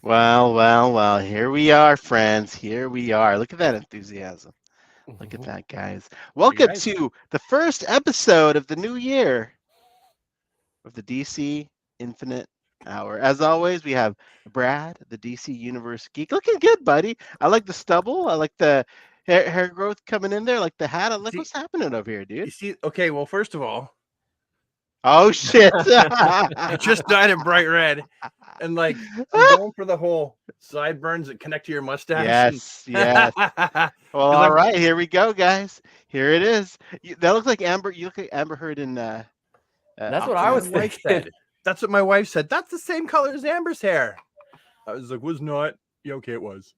Well. Here we are, friends. Here we are. Look at that enthusiasm. Look at Mhm. that, guys. Hey Welcome guys. to the first episode of the new year of the DC Infinite Hour. As always, we have Brad, the DC Universe geek. Looking good, buddy. I like the stubble. I like the hair growth coming in there. I like the hat. I like See, what's happening over here, you dude. see, okay, well, first of all, Oh, shit. you just dyed it bright red. And like I'm going for the whole sideburns that connect to your mustache. And Yes. Well, because all I'm right, here we go, guys. Here it is. That looks like Amber. You look like Amber Heard in That's what that's I what Aquaman. my was wife thinking. said. That's what my wife said. That's the same color as Amber's hair. I was like, was not. Yeah, okay, it was.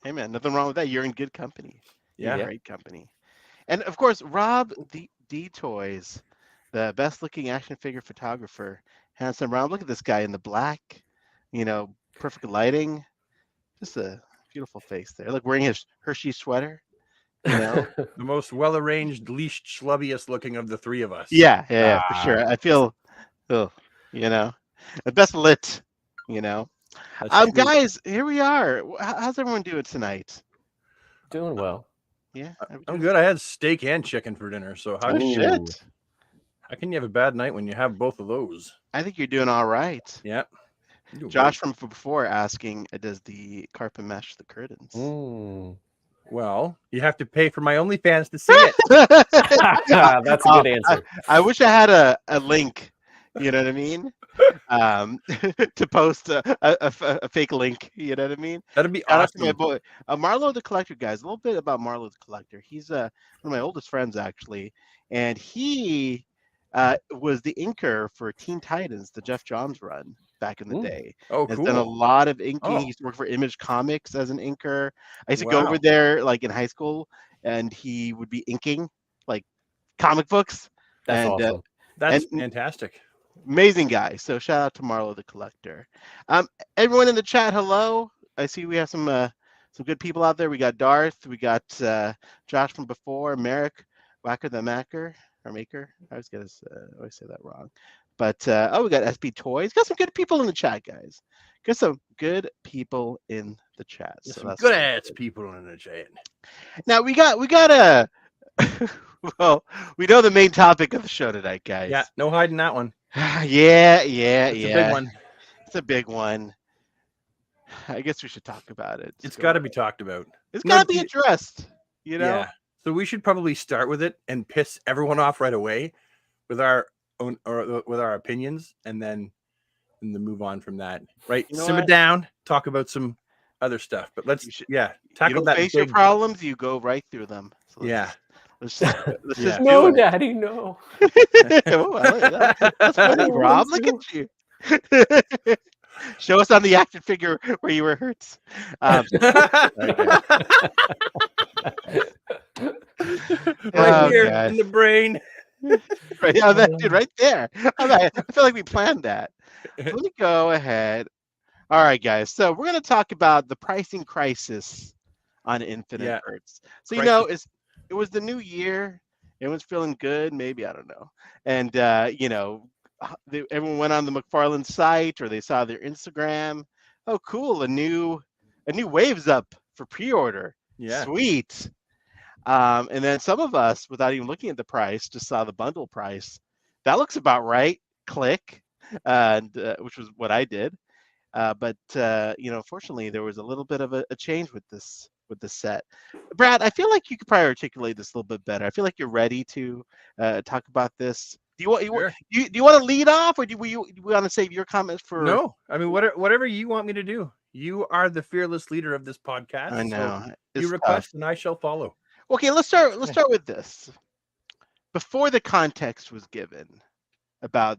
Hey, man, nothing wrong with that. You're in good company. You're in Yeah. Yep. great company. And of course, Rob D Toys, the best-looking action figure photographer, handsome Rob. Look at this guy in the black. Perfect lighting. Just a beautiful face there. Like wearing his Hershey sweater. You know. The most well arranged, least schlubbiest looking of the three of us. Yeah, for Ah, sure. I feel, oh, you know, the best lit. You know. that's true. Guys, here we are. How's everyone doing tonight? Doing well. Yeah, I'm good. I had steak and chicken for dinner. So Oh Ooh. shit! how can you have a bad night when you have both of those? I think you're doing all right. Yeah. You do Josh great. from before asking, does the carpet match the curtains? Mm. Well, you have to pay for my OnlyFans to see it. That's a good answer. I wish I had a link. You know what I mean? To post a fake link. You know what I mean? That'd be Shout out to my awesome. boy Marlo the Collector, guys. A little bit about Marlo the Collector. He's one of my oldest friends actually, and he was the inker for Teen Titans, the Jeff Johns run back in the Mm. day. Oh, Has done a cool. lot of inking. He Oh, used to work for Image Comics as an inker. I used to go over wow. there like in high school, and he would be inking like comic books, That's and awesome. and That's fantastic. amazing guy. So shout out to Marlo the Collector. Everyone in the chat, hello. I see we have some good people out there. We got Darth, we got Josh from before, Merrick, Whacker the Macker or Maker. I always say that wrong. But we got SB Toys. Got some good people in the chat, guys. Got some good people in the chat. There's So some that's good ass people in the chat. now we got a well, we know the main topic of the show tonight, Yeah, guys. no hiding that one. Yeah. It's a big one. It's a big one. I guess we should talk about it. It's Just go got to right. be talked about. It's No, got to be addressed. You know. yeah. So we should probably start with it and piss everyone off right away with our own or with our opinions, and then move on from that. Right? You know Simmer what? down. Talk about some other stuff. But let's You should. You tackle don't that face your big. problems. You go right through them. So Yeah. let's Yeah. just No, do Daddy, no. it. That's I funny, don't Rob. want Look to. at you. Show us on the action figure where you were hurt. Sorry, guys. Right Oh, here gosh. in the brain. Right, yeah, that dude right there. I feel like we planned that. So let me go ahead. All right, guys. So we're going to talk about the pricing crisis on Infinite Yeah. Earths. So Crisis. it was the new year. Everyone's feeling good. Maybe I don't know. And everyone went on the McFarlane site or they saw their Instagram. Oh, cool! A new wave's up for pre-order. Yeah. Sweet. And then some of us, without even looking at the price, just saw the bundle price. That looks about right. Click, and which was what I did. Unfortunately, there was a little bit of a change with this set. Brad, I feel like you could probably articulate this a little bit better. I feel like you're ready to talk about this. Do Sure. you want to lead off, or do we want to save your comments for? No, I mean whatever you want me to do. You are the fearless leader of this podcast. I So know you it's tough. request and I shall follow. Okay, let's start with this. Before the context was given about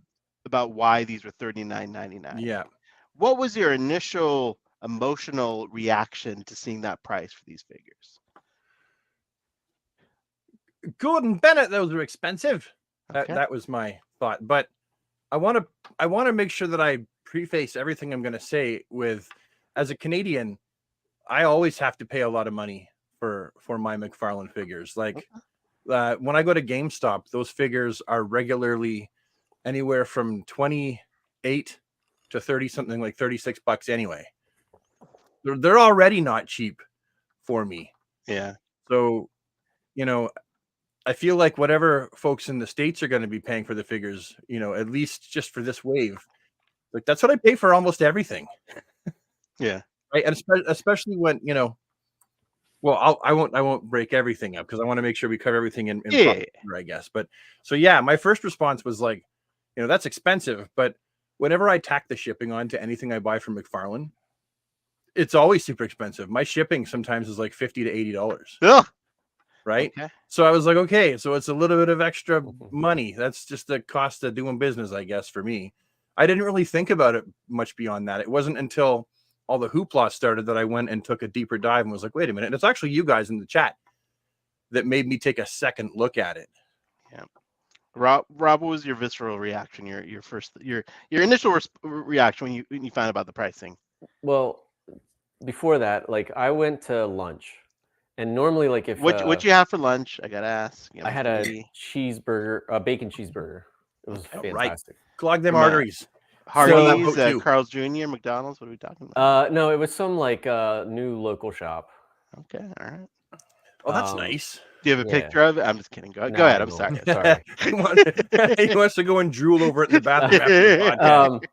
why these were $39.99. Yeah. What was your initial emotional reaction to seeing that price for these figures? Gordon Bennett, those are expensive. Okay. That was my thought. But I want to make sure that I preface everything I'm going to say with, as a Canadian, I always have to pay a lot of money for my McFarlane figures. Like when I go to GameStop, those figures are regularly anywhere from 28 to 30 something, like $36 anyway. they're already not cheap for me. Yeah. So, you know, I feel like whatever folks in the States are going to be paying for the figures, you know, at least just for this wave, like that's what I pay for almost everything. Yeah. Right. And especially when, you know, well, I won't break everything up because I want to make sure we cover everything in Yeah. proper order, I guess. But so yeah, my first response was like, you know, that's expensive. But whenever I tack the shipping on to anything I buy from McFarlane, it's always super expensive. My shipping sometimes is like $50 to $80. Ugh. Right. Okay. So I was like, okay, so it's a little bit of extra Mhm. money. That's just the cost of doing business, I guess, for me. I didn't really think about it much beyond that. It wasn't until all the hoopla started that I went and took a deeper dive and was like, wait a minute. And it's actually you guys in the chat that made me take a second look at it. Rob, what was your visceral reaction? Your first your initial reaction when you found out about the pricing? Well, before that, like I went to lunch, and normally, like if What you have for lunch? I gotta ask. You know, I had a maybe cheeseburger, a bacon cheeseburger. It was All right. fantastic. Clog them From a- arteries. Hardee's, So- Carl's Jr., McDonald's. What are we talking about? No, it was some like new local shop. Okay, all right. Oh, that's Um, nice. Do you have a Yeah. picture of it? I'm just kidding. Go No, ahead. I I'm sorry. don't. Sorry. He wants to go and drool over it in the bathroom after the podcast.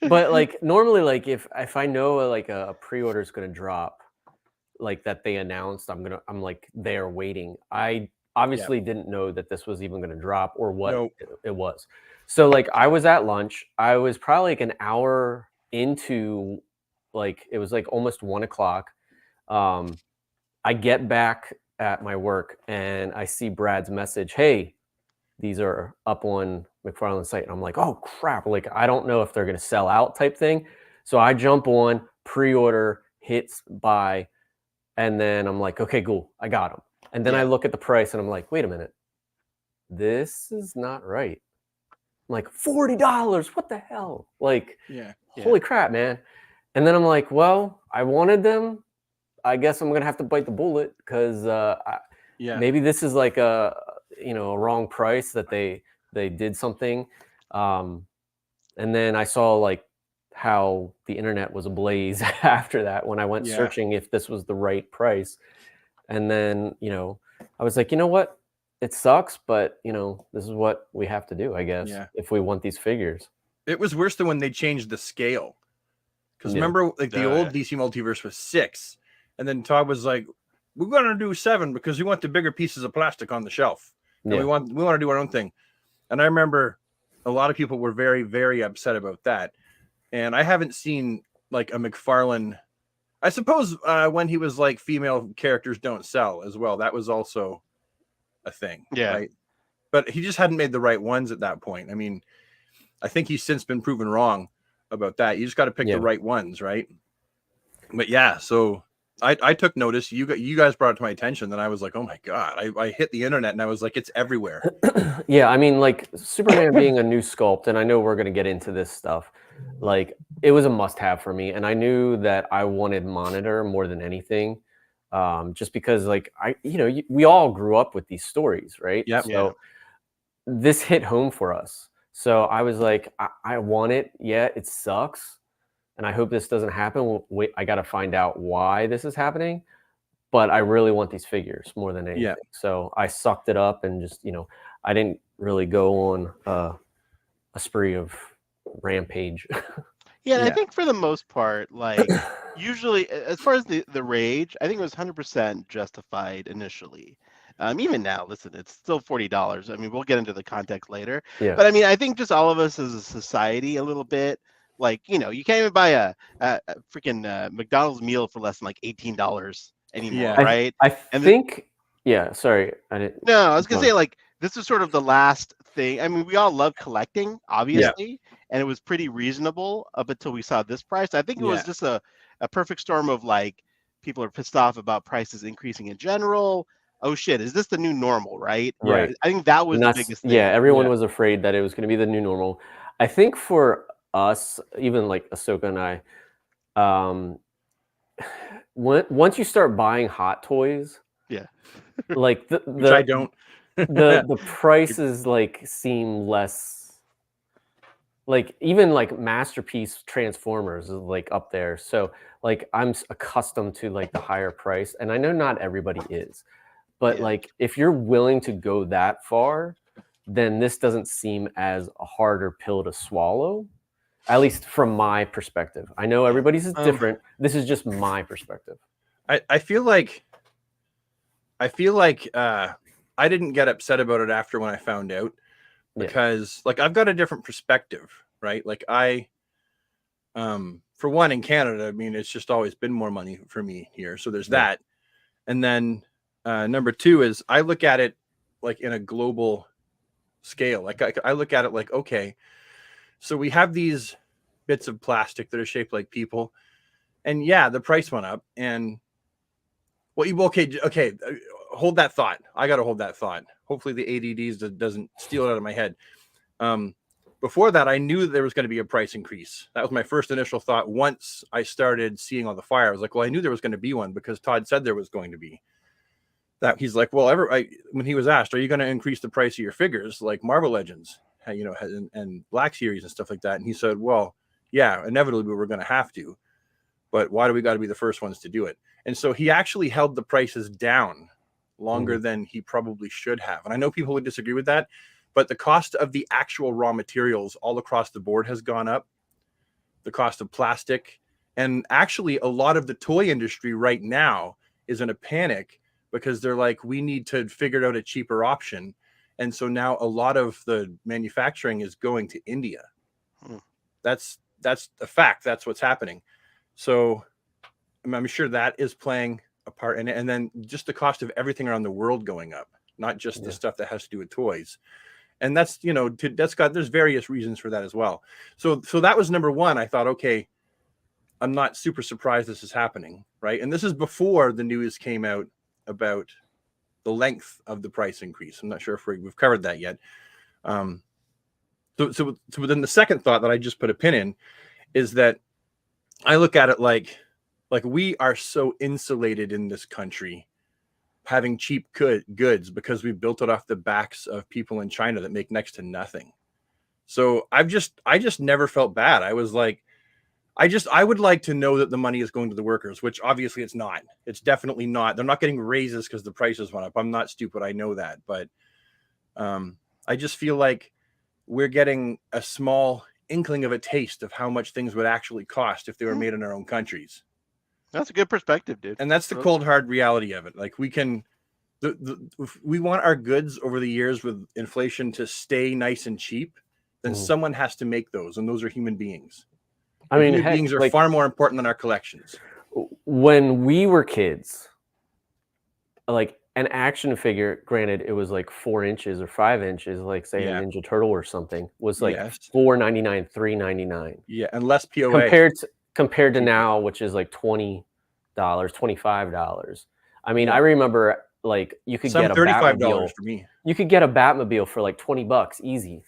But like normally, like if I know like a pre-order is gonna drop, like that they announced, I'm like there waiting. I obviously didn't know that this was even gonna drop or what No. it was. So like I was at lunch. I was probably like an hour into, like it was like almost 1:00. I get back at my work and I see Brad's message. Hey, these are up on McFarlane's site. And I'm like, oh crap. Like, I don't know if they're going to sell out type thing. So I jump on, pre-order, hits buy. And then I'm like, okay, cool. I got them. And then I look at the price and I'm like, wait a minute. This is not right. I'm like, $40. What the hell? Like, Yeah. holy crap, man. And then I'm like, well, I wanted them. I guess I'm going to have to bite the bullet because maybe this is like a wrong price that they did something. And then I saw like how the internet was ablaze after that when I went searching if this was the right price. And then, I was like, you know what? It sucks, but this is what we have to do, I guess, if we want these figures. It was worse than when they changed the scale. Because remember, like the old DC Multiverse was 6. And then Todd was like, we're going to do 7 because we want the bigger pieces of plastic on the shelf. And we want to do our own thing. And I remember a lot of people were very, very upset about that. And I haven't seen like a McFarlane. I suppose when he was like female characters don't sell as well. That was also a thing. Yeah. Right? But he just hadn't made the right ones at that point. I mean, I think he's since been proven wrong about that. You just got to pick the right ones, right? But yeah, so I took notice. You guys brought it to my attention. Then I was like, oh my God. I hit the internet and I was like, it's everywhere. Yeah, I mean, like Superman being a new sculpt, and I know we're going to get into this stuff. Like, it was a must-have for me, and I knew that I wanted Monitor more than anything, just because, like, we all grew up with these stories, right? Yep. So this hit home for us. So I was like, I want it. Yeah, it sucks, and I hope this doesn't happen. Wait, I got to find out why this is happening, but I really want these figures more than anything. So I sucked it up and just, I didn't really go on a spree of rampage. And I think for the most part, like usually as far as the rage, I think it was 100% justified initially. Even now, listen, it's still $40. I mean, we'll get into the context later. Yeah. But I mean, I think just all of us as a society a little bit, like, you can't even buy a freaking McDonald's meal for less than like $18 anymore, right? I think, sorry. I didn't. No, I was going to say, like, this is sort of the last thing. I mean, we all love collecting, obviously, and it was pretty reasonable up until we saw this price. I think it was just a perfect storm of, like, people are pissed off about prices increasing in general. Oh, shit, is this the new normal, right? Right. I think that was the biggest thing. Yeah, everyone was afraid that it was going to be the new normal. I think for us, even like Ahsoka and I, once you start buying Hot Toys, like which I don't. the prices like seem less like even like Masterpiece Transformers is like up there. So like I'm accustomed to like the higher price, and I know not everybody is, but Yeah. like if you're willing to go that far, then this doesn't seem as a harder pill to swallow, at least from my perspective. I know everybody's is different. This is just my perspective. I feel like I didn't get upset about it after when I found out, because like I've got a different perspective, right? Like for one, in Canada, I mean, it's just always been more money for me here. So there's that. And then number two is I look at it like in a global scale. Like I look at it like, okay, so we have these bits of plastic that are shaped like people, and yeah, the price went up. And okay, hold that thought. I got to hold that thought. Hopefully the ADDs doesn't steal it out of my head. Before that, I knew there was going to be a price increase. That was my first initial thought. Once I started seeing all the fire, I was like, well, I knew there was going to be one because Todd said there was going to be. That he's like, well, when he was asked, are you going to increase the price of your figures like Marvel Legends, and Black Series and stuff like that? And he said, well, yeah, inevitably we're going to have to, but why do we got to be the first ones to do it? And so he actually held the prices down longer than he probably should have. And I know people would disagree with that, but the cost of the actual raw materials all across the board has gone up. The cost of plastic, and actually a lot of the toy industry right now is in a panic because they're like, we need to figure out a cheaper option. And so now a lot of the manufacturing is going to India. That's a fact. That's what's happening. So I'm sure that is playing a part in it. And then just the cost of everything around the world going up, not just the stuff that has to do with toys. And that's, there's various reasons for that as well. So that was number one. I thought, okay, I'm not super surprised this is happening, right? And this is before the news came out about the length of the price increase. I'm not sure if we've covered that yet. So then the second thought that I just put a pin in is that I look at it like we are so insulated in this country having cheap goods because we built it off the backs of people in China that make next to nothing. So I just never felt bad. I was like, I would like to know that the money is going to the workers, which obviously it's not. It's definitely not. They're not getting raises because the prices went up. I'm not stupid. I know that. But I just feel like we're getting a small inkling of a taste of how much things would actually cost if they were made in our own countries. That's a good perspective, dude. And that's the cold, hard reality of it. Like we can, if we want our goods over the years with inflation to stay nice and cheap, then someone has to make those. And those are human beings. I mean, human beings are far more important than our collections. When we were kids, like an action figure, granted, it was like 4 inches or 5 inches, like say a Ninja Turtle or something, was like $4.99, $3.99. Yeah, and less POA. Compared to now, which is like $20, $25. I mean, I remember like you could get a $35 for me. You could get a Batmobile for like $20 easy.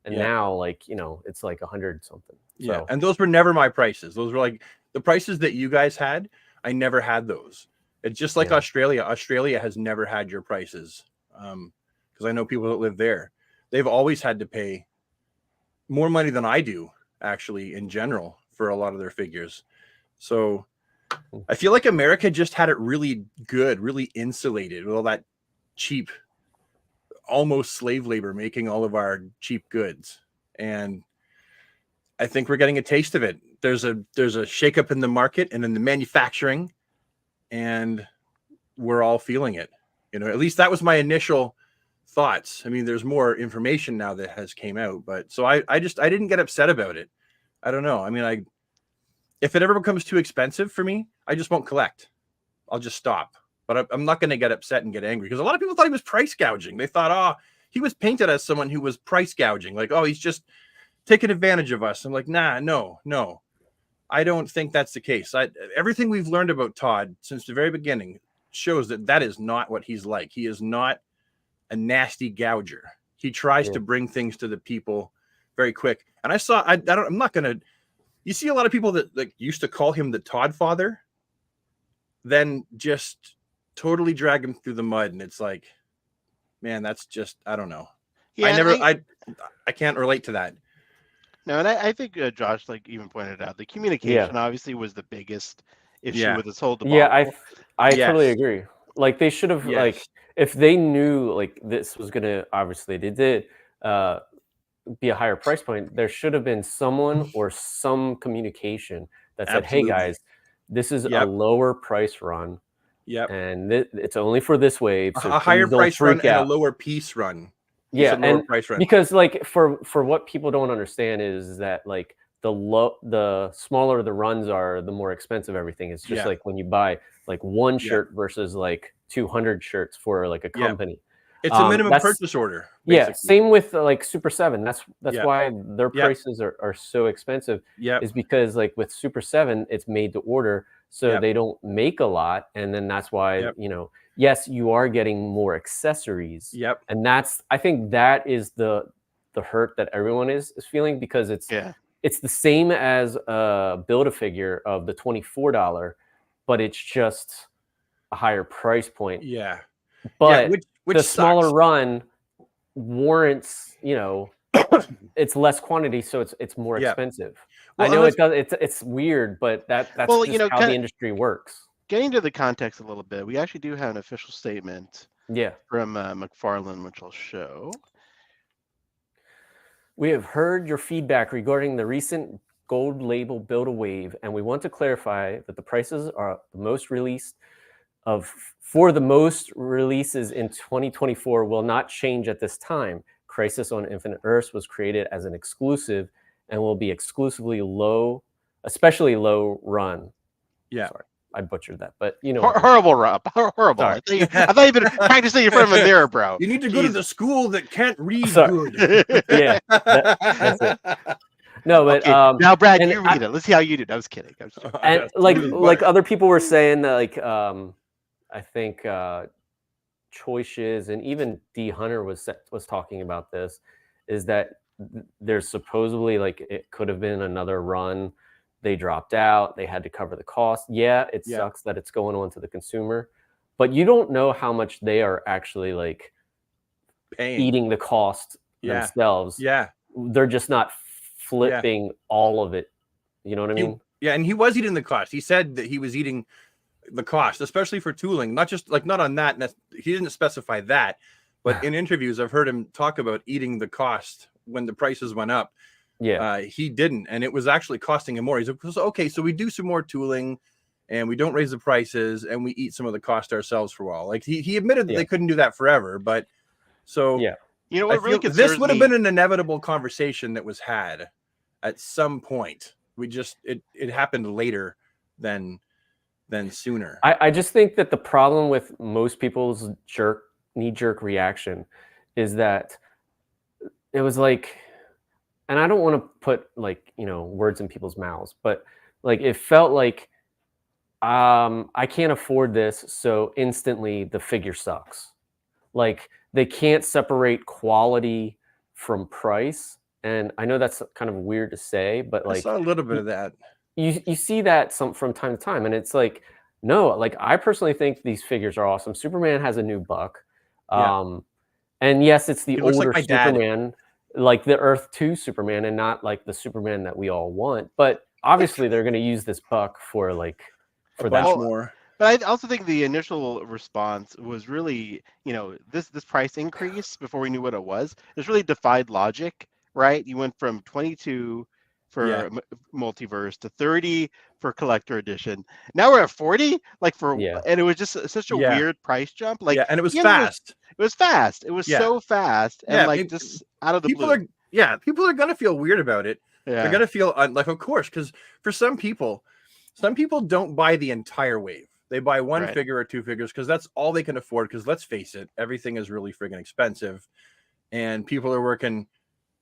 And now, like, it's like 100 something. Yeah. And those were never my prices. Those were like the prices that you guys had. I never had those. It's just like Australia. Australia has never had your prices. Because I know people that live there. They've always had to pay more money than I do, actually, in general, for a lot of their figures. So I feel like America just had it really good, really insulated with all that cheap, almost slave labor making all of our cheap goods. And I think we're getting a taste of it. There's a shakeup in the market and in the manufacturing, and we're all feeling it. At least that was my initial thoughts. I mean, there's more information now that has came out, but so I didn't get upset about it. I don't know. I mean, if it ever becomes too expensive for me, I just won't collect. I'll just stop. But I'm not going to get upset and get angry because a lot of people thought he was price gouging. They thought, oh, he was painted as someone who was price gouging. Like, oh, he's just taking advantage of us. I'm like, nah, no. I don't think that's the case. Everything we've learned about Todd since the very beginning shows that is not what he's like. He is not a nasty gouger. He tries to bring things to the people very quick. And I'm not going to, you see a lot of people that like used to call him the Todd father, then just totally drag him through the mud. And it's like, man, that's just, I don't know. Yeah, I can't relate to that. No, and I think Josh, like even pointed out, the communication obviously was the biggest issue Yeah. with this whole Yeah, debacle. I totally Yes. agree. Like they should have like Yes. if they knew like this was gonna obviously they did uh be a higher price point, there should have been someone or some communication that said, "Hey Absolutely. guys, this is a Yep. lower price run, Yep. and it's only for this wave, so A higher please don't price run freak and a out." lower piece run. He Yeah, said lower and price run. because like for what people don't understand is that like the smaller the runs are, the more expensive everything is. Just Yeah. like when you buy like one Yeah. shirt versus like 200 shirts for like a Yeah. company. It's a minimum That's purchase order. yeah, Basically. same with like Super 7. That's Yeah. why their Yep. prices are so expensive Yep. is because like with Super 7, it's made to order, so Yep. they don't make a lot, and then that's why, Yep. you know, yes, you are getting more accessories. Yep. And that's I think that is the hurt that everyone is feeling because it's the same as build a figure of the $24, but it's just a higher price point. Yeah. But which the smaller sucks. run warrants, you know, it's less quantity, so it's more Yeah. expensive. Well, I know unless- it does. It's weird, but that's Well, just you know, how the industry works. Getting to the context a little bit, we actually do have an official statement Yeah. from McFarlane, which I'll show. We have heard your feedback regarding the recent gold label Build a Wave, and we want to clarify that the prices are the most released for the most releases in 2024 will not change at this time. Crisis on Infinite Earths was created as an exclusive and will be exclusively especially low run. Yeah. Sorry, I butchered that, but you know. Horrible, Rob. Horrible. Sorry. I thought you've been practicing in front of a mirror, bro. You need to go to the school that can't read Sorry. good. Yeah, that's it. No, but okay, now Brad, and you read it. Let's see how you do. I was kidding. And like other people were saying that like I think Choices and even D Hunter was talking about this, is that there's supposedly like it could have been another run. They dropped out. They had to cover the cost. Yeah, it sucks that it's going on to the consumer, but you don't know how much they are actually like paying, eating the cost themselves. Yeah, they're just not flipping all of it. You know what I mean? And he was eating the cost. He said that he was eating the cost, especially for tooling, not just like not on that. He didn't specify that, but in interviews, I've heard him talk about eating the cost when the prices went up. Yeah, he didn't, and it was actually costing him more. He's like, okay, so we do some more tooling, and we don't raise the prices, and we eat some of the cost ourselves for a while. Like he admitted that they couldn't do that forever, but so you know what really this would have been an inevitable conversation that was had at some point. We just it happened later than sooner. I just think that the problem with most people's knee-jerk reaction is that it was like, and I don't want to put like, you know, words in people's mouths, but like it felt like I can't afford this, so instantly the figure sucks. Like they can't separate quality from price. And I know that's kind of weird to say, but like I saw a little bit of that. You see that from time to time, and it's like, no, like I personally think these figures are awesome. Superman has a new buck. And yes, it's the older like Superman, like the Earth 2 Superman, and not like the Superman that we all want. But obviously they're going to use this buck for that more. But I also think the initial response was really, you know, this price increase before we knew what it was. It's really defied logic, right? You went from 22 for multiverse to 30 for collector edition. Now we're at 40, like and it was just such a weird price jump. Like and it was fast. It was fast. It was so fast, and like just out of the blue. People are gonna feel weird about it. They're gonna feel like, of course, because for some people don't buy the entire wave. They buy one figure or two figures because that's all they can afford. Because let's face it, everything is really friggin' expensive, and people are working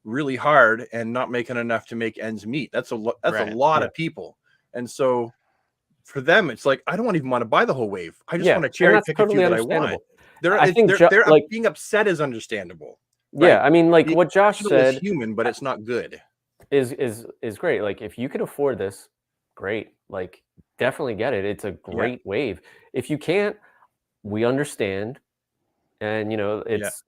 really hard and not making enough to make ends meet. That's a lot of people, and so for them, it's like I don't even want to buy the whole wave. I just want to cherry pick a few that I want. Being upset is understandable. Yeah, right? I mean, like what Josh said, human, but it's not good. Is great. Like if you could afford this, great. Like definitely get it. It's a great wave. If you can't, we understand, and you know it's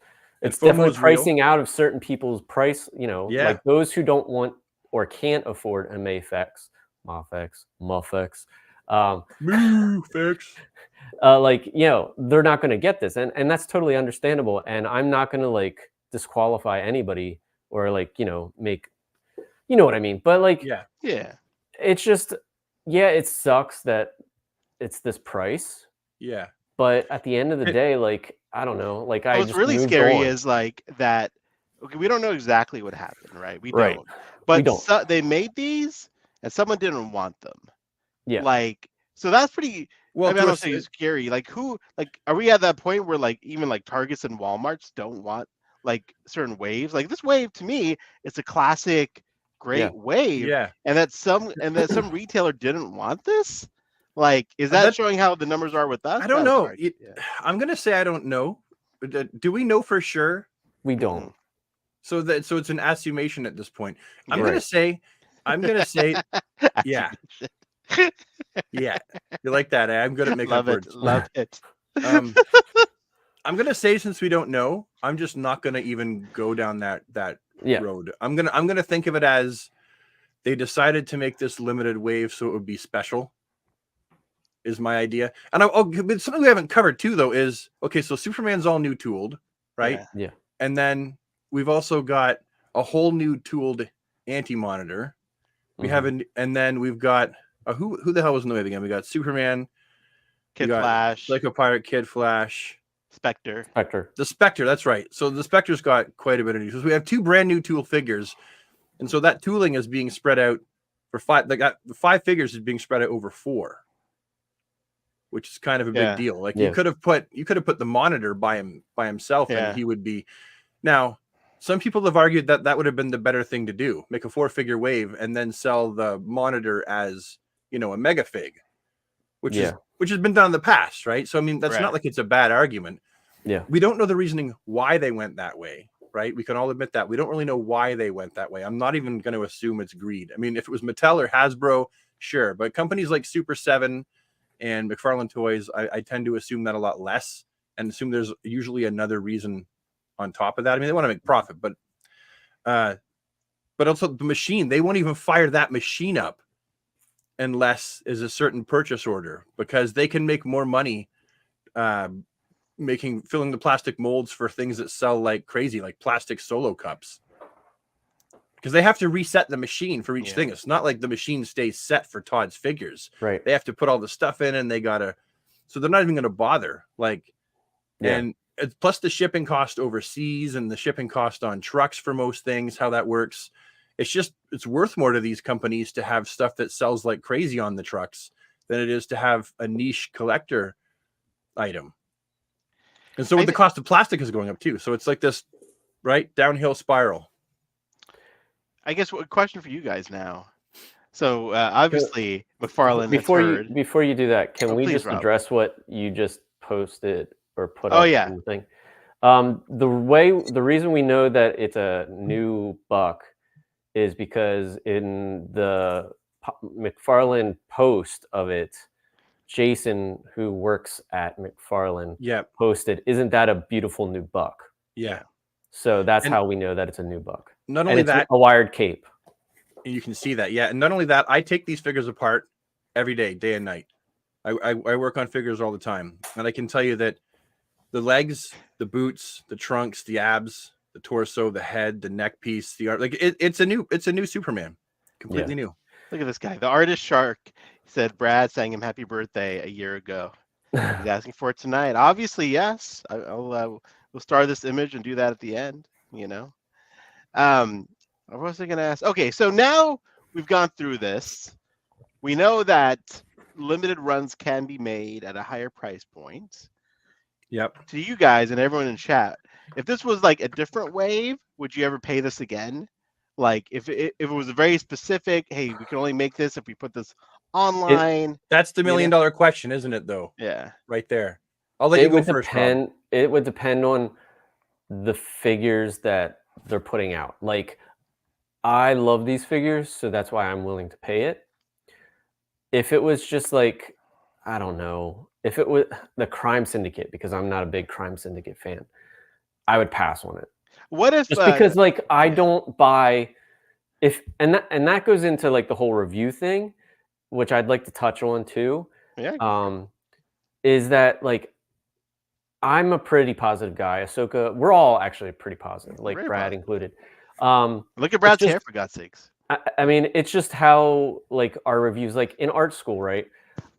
definitely pricing out of certain people's price. You know, like those who don't want or can't afford a Mafex, Moo fix. like, you know, they're not going to get this, and that's totally understandable. And I'm not going to like disqualify anybody or like, you know, make, you know what I mean. But like, Yeah. Yeah. it's just, yeah, it sucks that it's this price. Yeah. But at the end of the It- day, like, I don't know, like I What's just really moved scary on. is like that. Okay, we don't know exactly what happened, right? We Right. don't. But don't. they made these, and someone didn't want them. Yeah. Like, so that's pretty. Well, I mean, I to don't us, say it's scary. Like, who? Like, are we at that point where like even like Targets and WalMarts don't want like certain waves? Like this wave to me, it's a classic, great wave, yeah. and that some retailer didn't want this. Like, is that, That- showing how the numbers are with us? I don't That's know. hard. It- I'm gonna say I don't know. But do we know for sure? We don't. So it's an assumation at this point. I'm Yeah. gonna say, yeah. Assumation. Yeah. You like that? Eh? I'm good at making Love up it. words. Love it. I'm gonna say, since we don't know, I'm just not gonna even go down that Yeah. road. I'm gonna think of it as they decided to make this limited wave so it would be special. Is my idea. And but something we haven't covered too, though, is okay. So Superman's all new tooled, right? Yeah. And then we've also got a whole new tooled anti-monitor. We have and then we've got who the hell was in the wave again? We got Superman, Kid got Flash, Psycho Pirate, Kid Flash, Spectre. the Spectre. That's right. So the Spectre's got quite a bit of news. So we have two brand new tool figures, and so that tooling is being spread out for five. The 5 figures is being spread out over 4, which is kind of a big deal. Like you could have put the monitor by himself, and he would be. Now, some people have argued that that would have been the better thing to do: make a 4-figure wave and then sell the monitor as, you know, a mega fig, which has been done in the past, right? So I mean, that's not like it's a bad argument. Yeah, we don't know the reasoning why they went that way, right? We can all admit that we don't really know why they went that way. I'm not even going to assume it's greed. I mean, if it was Mattel or Hasbro, sure, but companies like Super 7 and McFarlane Toys, I tend to assume that a lot less, and assume there's usually another reason on top of that. I mean, they want to make profit, but also the machine, they won't even fire that machine up unless is a certain purchase order, because they can make more money filling the plastic molds for things that sell like crazy, like plastic Solo cups, because they have to reset the machine for each thing. It's not like the machine stays set for Todd's figures, right? They have to put all the stuff in, and they gotta, so they're not even going to bother. Like, and it's plus the shipping cost overseas and the shipping cost on trucks for most things, how that works. It's worth more to these companies to have stuff that sells like crazy on the trucks than it is to have a niche collector item. And so the cost of plastic is going up too. So it's like this, right, downhill spiral. I guess what question for you guys now? So obviously McFarlane. Before you do that, can we just address what you just posted or put up in the thing? The reason we know that it's a new buck is because in the McFarlane post of it, Jason, who works at McFarlane, posted, "Isn't that a beautiful new buck?" Yeah. So that's how we know that it's a new buck. Not only that, a wired cape. You can see that, and not only that, I take these figures apart every day, day and night. I work on figures all the time, and I can tell you that the legs, the boots, the trunks, the abs, the torso, the head, the neck piece, the art, like it's a new Superman, completely new. Look at this guy, the artist Shark. He said Brad sang him happy birthday a year ago. He's asking for it tonight. Obviously, yes. We'll star this image and do that at the end. You know. What was I going to ask? Okay, so now we've gone through this. We know that limited runs can be made at a higher price point. Yep. To you guys and everyone in chat, if this was like a different wave, would you ever pay this again? Like if it was a very specific, hey, we can only make this if we put this online. That's the $1 million question, isn't it? Though. Yeah. Right there. I'll let you go first. It would depend on the figures that they're putting out. Like, I love these figures, so that's why I'm willing to pay it. If it was just like, I don't know, if it was the Crime Syndicate, because I'm not a big Crime Syndicate fan, I would pass on it. What if just because like I don't buy that goes into like the whole review thing, which I'd like to touch on too. Yeah. Is that like I'm a pretty positive guy. Ahsoka, we're all actually pretty positive, like Very Brad positive. included. Look at Brad's just- hair, for God's sakes. I mean, it's just how like our reviews, like in art school, right?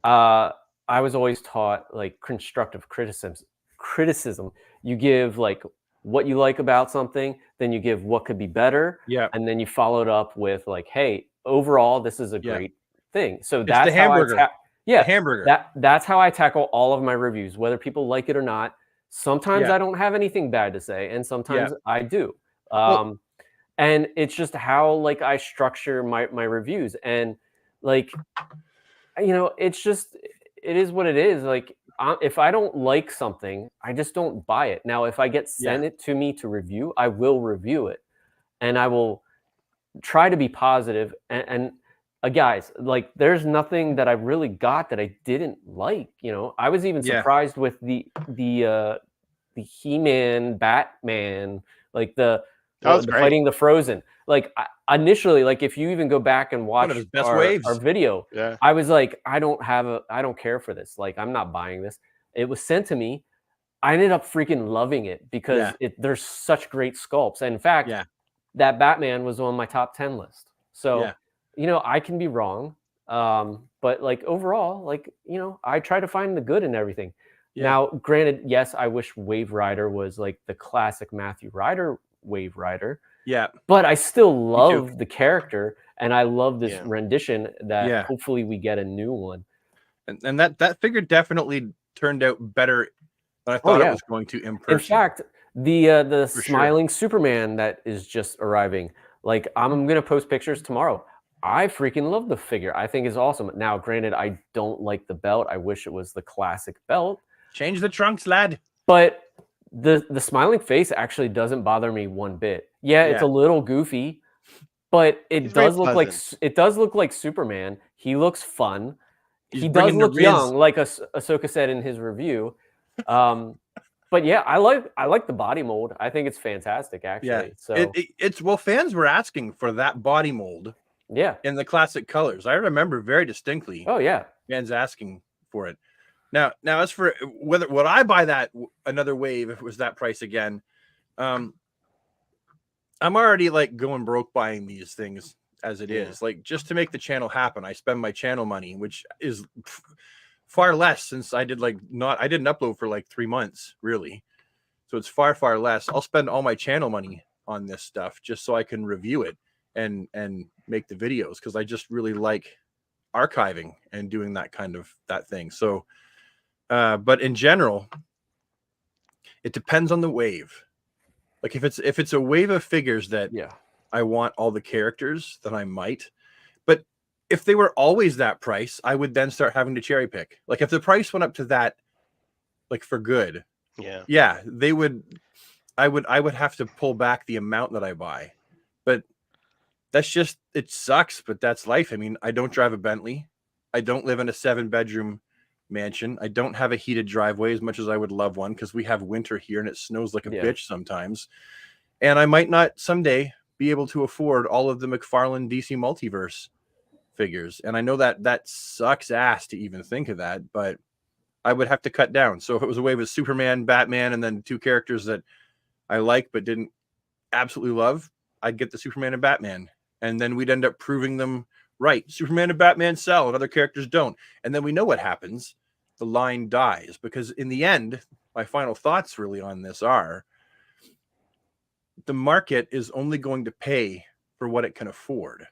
I was always taught like constructive criticism. You give like what you like about something, then you give what could be better, Yeah. and then you follow it up with like, hey, overall, this is a Yeah. great thing. So It's that's the hamburger. how The hamburger. that's how I tackle all of my reviews, whether people like it or not. Sometimes Yeah. I don't have anything bad to say, and sometimes I do. Well- And it's just how like I structure my reviews, and like it's just it is what it is. Like if I don't like something, I just don't buy it. Now, if I get sent it to me to review, I will review it, and I will try to be positive. And guys, like there's nothing that I really got that I didn't like. I was even surprised with the He-Man Batman, like the fighting the Frozen. Like initially, like if you even go back and watch One of his best our waves. video, Yeah. I was like, I don't care for this. Like I'm not buying this. It was sent to me. I ended up freaking loving it because there's such great sculpts. And in fact, that Batman was on my top 10 list. So, I can be wrong. But like overall, like, I try to find the good in everything. Yeah. Now, granted, yes, I wish Wave Rider was like the classic Matthew Rider Wave Rider. Yeah. But I still love the character, and I love this rendition that hopefully we get a new one. And that figure definitely turned out better than I thought it was going to in person. In fact, the smiling Superman that is just arriving, like I'm gonna post pictures tomorrow. I freaking love the figure. I think it's awesome. Now, granted, I don't like the belt. I wish it was the classic belt. Change the trunks, lad. But the smiling face actually doesn't bother me one bit. Yeah, it's a little goofy, but it does look like Superman. He looks fun. He does look young, like Ahsoka said in his review. But yeah, I like the body mold. I think it's fantastic, actually. Yeah. So it's fans were asking for that body mold. Yeah. In the classic colors. I remember very distinctly. Oh yeah. Fans asking for it. Now as for whether would I buy that another wave if it was that price again, I'm already like going broke buying these things as it is. Like just to make the channel happen, I spend my channel money, which is far less since I didn't upload for like 3 months really. So it's far less. I'll spend all my channel money on this stuff just so I can review it and make the videos because I just really like archiving and doing that thing. So but in general, it depends on the wave. Like if it's a wave of figures that I want all the characters, then I might. But if they were always that price, I would then start having to cherry pick. Like if the price went up to that, like for good, I would have to pull back the amount that I buy. But that's just, it sucks, but that's life. I mean, I don't drive a Bentley. I don't live in a 7-bedroom mansion. I don't have a heated driveway as much as I would love one because we have winter here and it snows like a bitch sometimes. And I might not someday be able to afford all of the McFarlane DC Multiverse figures. And I know that sucks ass to even think of that, but I would have to cut down. So if it was a wave of Superman, Batman, and then 2 characters that I like but didn't absolutely love, I'd get the Superman and Batman. And then we'd end up proving them right. Superman and Batman sell and other characters don't. And then we know what happens. The line dies because in the end, my final thoughts really on this are the market is only going to pay for what it can afford.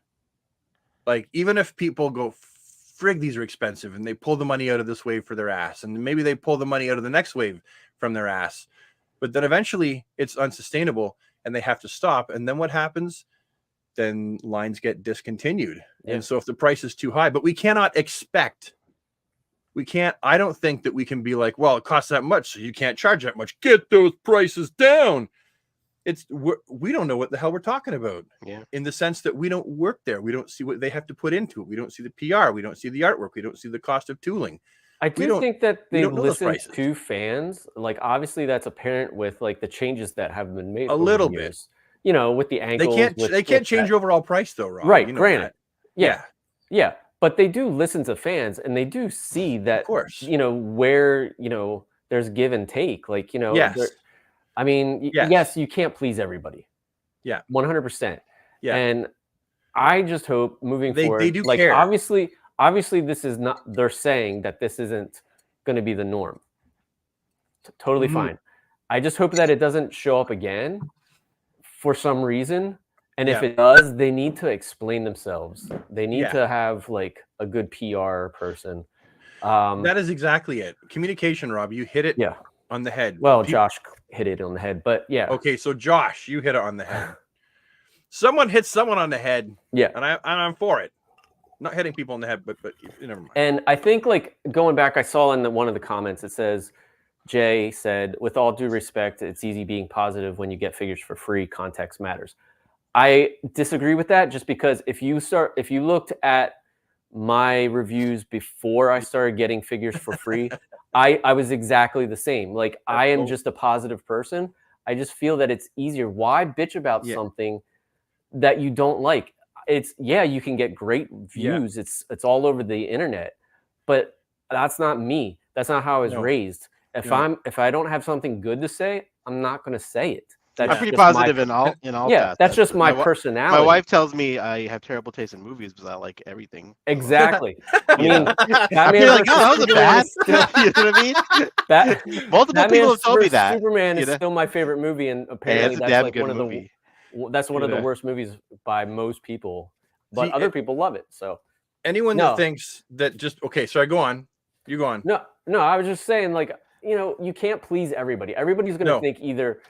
Like even if people go, frig, these are expensive and they pull the money out of this wave for their ass. And maybe they pull the money out of the next wave from their ass. But then eventually it's unsustainable and they have to stop. And then what happens? Then lines get discontinued. Yeah. And so if the price is too high, but we cannot expect, I don't think that we can be like, well, it costs that much, so you can't charge that much. Get those prices down. We don't know what the hell we're talking about. Yeah. In the sense that we don't work there. We don't see what they have to put into it. We don't see the PR. We don't see the artwork. We don't see the cost of tooling. I do think that they listen to fans. Like obviously that's apparent with like the changes that have been made. A little bit. you know, with the ankles. They can't change that. overall price though, Rob. Right, You know granted. that. Yeah. But they do listen to fans, and they do see that, Of course. you know, where, you know, there's give and take. Like, you know, Yes. I mean, yes, you can't please everybody. Yeah. 100%. Yeah. And I just hope moving forward, they do like, care. obviously this is not, they're saying that this isn't going to be the norm. Totally Mhm. fine. I just hope that it doesn't show up again for some reason. And if Yeah. it does, they need to explain themselves. They need Yeah. to have like a good PR person. That is exactly it. Communication, Rob. You hit it Yeah. on the head. Well, Josh hit it on the head, but yeah. Okay, so Josh, you hit it on the head. Someone hits someone on the head. Yeah. And I'm for it. Not hitting people on the head, but never mind. And I think, like, going back, I saw in one of the comments, it says, Jay said, with all due respect, it's easy being positive when you get figures for free. Context matters. I disagree with that, just because if you looked at my reviews before I started getting figures for free, I was exactly the same. Like, I am just a positive person. I just feel that it's easier. Why bitch about something that you don't like? It's, you can get great views. It's all over the internet, but that's not me. That's not how I was raised. If I don't have something good to say, I'm not going to say it. I'm pretty positive in all Yeah, that's just my personality. My wife tells me I have terrible taste in movies because I like everything. Exactly. I mean, I'm like, oh, that wasn't bad. You know what I mean? Multiple people have told me that. Superman is still my favorite movie, and apparently that's like one of the worst movies by most people. But other people love it. So anyone that thinks that sorry, go on. You go on. No, I was just saying, like, you know, you can't please everybody. Everybody's going to think either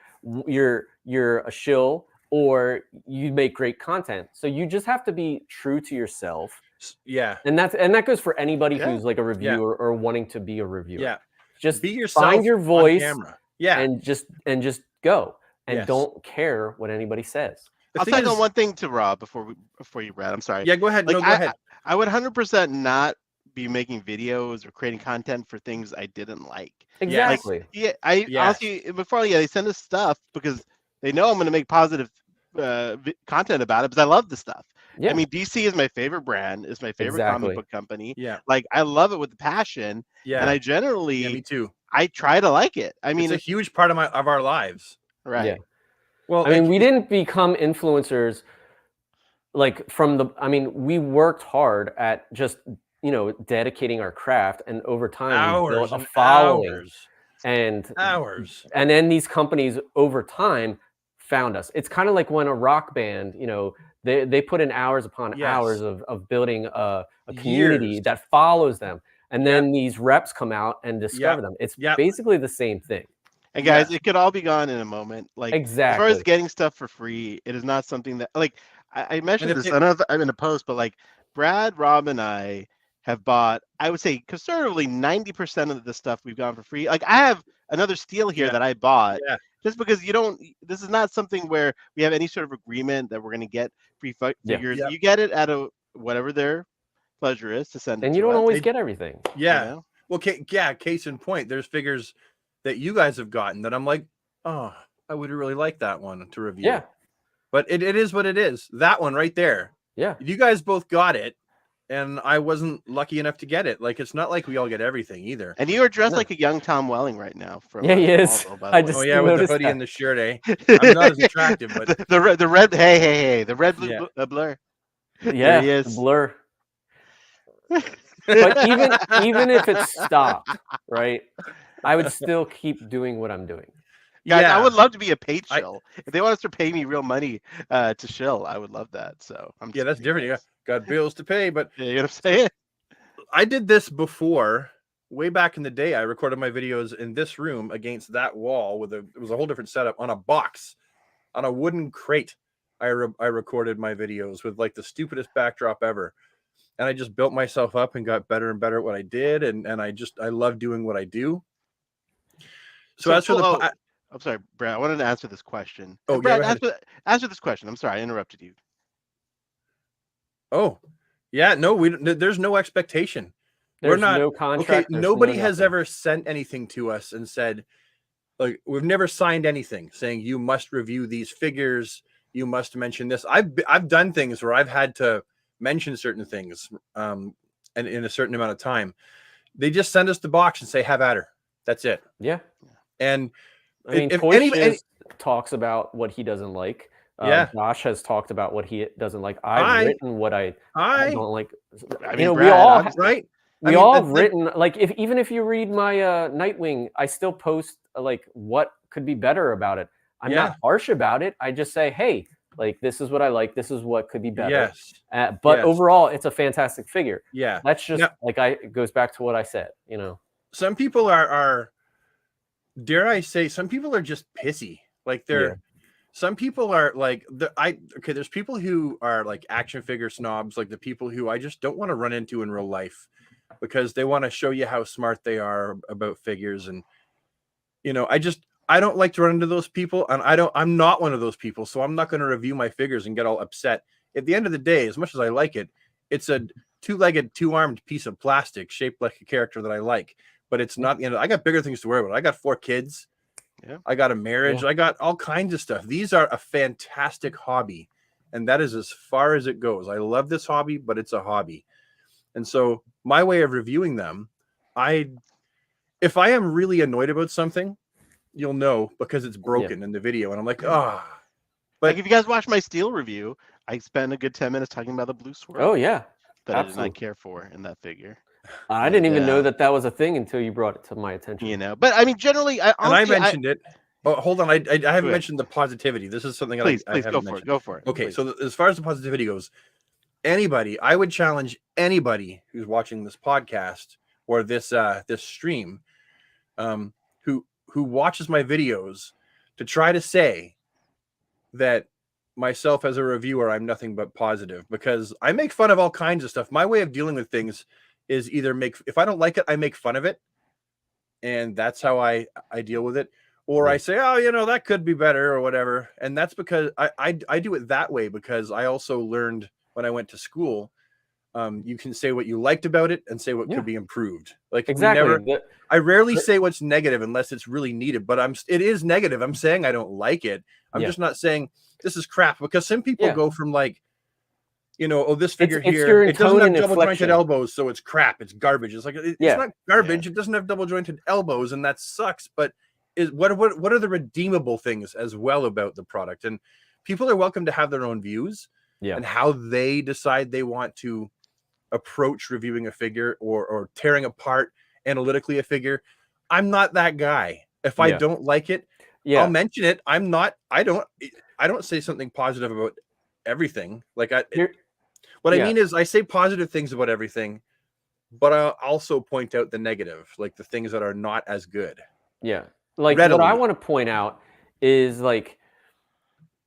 you're a shill or you make great content. So you just have to be true to yourself. Yeah. And that goes for anybody who's like a reviewer or wanting to be a reviewer. Yeah. Just be yourself. Find your voice. On camera. Yeah. And just go and don't care what anybody says. I'll tag on one thing to Rob before you, Brad. I'm sorry. Yeah, go ahead. Like, no, go ahead. I would 100% not be making videos or creating content for things I didn't like. Exactly. Like, honestly, before they send us stuff because they know I'm going to make positive content about it because I love the stuff. Yeah. I mean, DC is my favorite brand. It's my favorite comic book company. Yeah. Like, I love it with passion. Yeah. And I generally, me too. I try to like it. I mean, it's a huge part of our lives. Right. Yeah. Well, I mean, we didn't become influencers like we worked hard at just, you know, dedicating our craft, and over time we built a following and then these companies over time found us. It's kind of like when a rock band, you know, they put in hours upon hours of building a community that follows them, and then these reps come out and discover them. It's basically the same thing. And guys, it could all be gone in a moment. Like, as far as getting stuff for free, it is not something that, like, I mentioned this. I don't know if I'm in a post, but like Brad, Rob, and I have bought, I would say conservatively 90% of the stuff we've gotten for free. Like, I have another steel here that I bought just because this is not something where we have any sort of agreement that we're going to get free figures. You get it at whatever their pleasure is to send it. And you don't always get everything. Yeah. You know? Well, case in point, there's figures that you guys have gotten that I'm like, oh, I would really like that one to review. Yeah. But it is what it is. That one right there. Yeah. You guys both got it, and I wasn't lucky enough to get it. Like, it's not like we all get everything either. And you are dressed like a young Tom Welling right now. From he is. With the hoodie and the shirt, eh? I'm not as attractive, but the red. Hey, the red blue blur. Yeah, he is. Blur. But even if it stopped, right, I would still keep doing what I'm doing. Guys, I would love to be a paid shill. If they want us to pay me real money to shill, I would love that. So that's different. You got bills to pay, but you know what I'm saying? I did this before, way back in the day. I recorded my videos in this room against that wall it was a whole different setup on a box, on a wooden crate. I recorded my videos with like the stupidest backdrop ever. And I just built myself up and got better and better at what I did. And I love doing what I do. So as for I'm sorry, Brad. I wanted to answer this question. Oh, Brad, answer this question. I'm sorry, I interrupted you. Oh, yeah. No, there's no expectation. There's no contract. Okay, nobody has ever sent anything to us and said, like, we've never signed anything saying you must review these figures you must mention this. I've done things where I've had to mention certain things, and in a certain amount of time. They just send us the box and say, "Have at her." That's it. Yeah. And I mean, if Toy any- Shiz talks about what he doesn't like. Yeah. Josh has talked about what he doesn't like. I've written what I don't like. I You mean, know, we Brad, all obviously. right. we I mean, all that's have written like even if you read my Nightwing, I still post like what could be better about it. I'm Yeah. not harsh about it. I just say, hey, like this is what I like. This is what could be better. Yes. But Yes. overall, it's a fantastic figure. Yeah. That's just Now- like it goes back to what I said. You know. Some people are dare I say, some people are just pissy. Like some people are like there's people who are like action figure snobs, like the people who I just don't want to run into in real life because they want to show you how smart they are about figures. And you know, I don't like to run into those people, and I'm not one of those people, so I'm not going to review my figures and get all upset. At the end of the day, as much as I like it, it's a two-legged, two-armed piece of plastic shaped like a character that I like, but it's not, you know, I got bigger things to worry about. I got 4 kids. Yeah. I got a marriage. Yeah. I got all kinds of stuff. These are a fantastic hobby, and that is as far as it goes. I love this hobby, but it's a hobby. And so my way of reviewing them, if I am really annoyed about something, you'll know because it's broken in the video. And I'm like, but Like if you guys watch my Steel review, I spent a good 10 minutes talking about the blue swirl. Oh yeah. That I did absolutely. not care for in that figure. I didn't even know Yeah. that was a thing until you brought it to my attention. You know, but I mean, generally, I mentioned it. Oh, hold on. I haven't ahead. mentioned the positivity. This is something Please, I please haven't go for mentioned. it. Go for it. Okay, please. so as far as the positivity goes, I would challenge anybody who's watching this podcast or this stream, who watches my videos, to try to say that myself as a reviewer, I'm nothing but positive, because I make fun of all kinds of stuff. My way of dealing with things is either if I don't like it, I make fun of it, and that's how I deal with it. Or I say, oh, you know, that could be better or whatever. And that's because I do it that way because I also learned when I went to school, you can say what you liked about it and say what could be improved. Like Exactly. I rarely say what's negative unless it's really needed, but it is negative. I'm saying I don't like it. I'm just not saying this is crap, because some people go from like, you know, oh, this figure here, it doesn't have double jointed elbows, so it's crap. It's garbage. It's like, it's not garbage. It doesn't have double jointed elbows, and that sucks. But what are the redeemable things as well about the product? And people are welcome to have their own views and how they decide they want to approach reviewing a figure or tearing apart analytically a figure. I'm not that guy. If I don't like it, I'll mention it. I don't say something positive about everything. Like what I mean is I say positive things about everything, but I'll also point out the negative, like the things that are not as good. Yeah. Like what I want to point out is like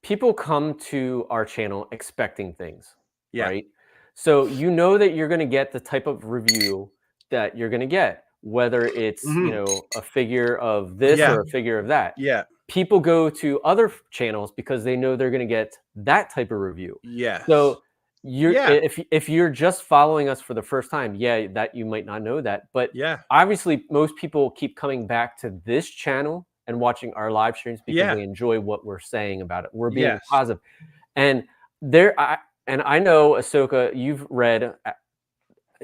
people come to our channel expecting things, right? So you know that you're going to get the type of review that you're going to get, whether it's, you know, a figure of this or a figure of that. Yeah. People go to other channels because they know they're going to get that type of review. Yeah. So if you're just following us for the first time, that you might not know that, but obviously most people keep coming back to this channel and watching our live streams because they enjoy what we're saying about it. We're being positive. And I know, Ahsoka, you've read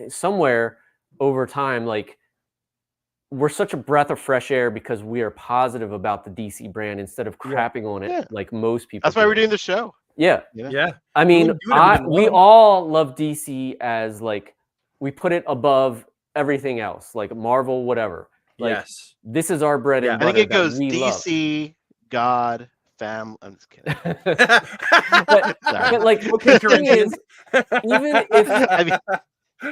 somewhere over time, like we're such a breath of fresh air because we are positive about the DC brand instead of crapping on it like most people. That's why we're doing the show. Yeah. I mean, we all love DC as like we put it above everything else, like Marvel, whatever. Like, this is our bread and butter. I think it goes DC, God, family. I'm just kidding. but like, the thing is,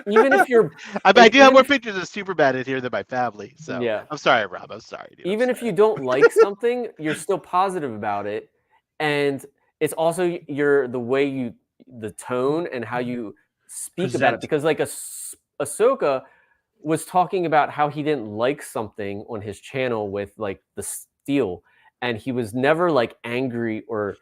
even if you're, I do have more pictures of Superbad in here than my family. So I'm sorry, Rob. I'm sorry, dude. Even if you don't like something, you're still positive about it, and it's also the way the tone and how you speak about it. Because like Ahsoka was talking about how he didn't like something on his channel with like the steel, and he was never like angry or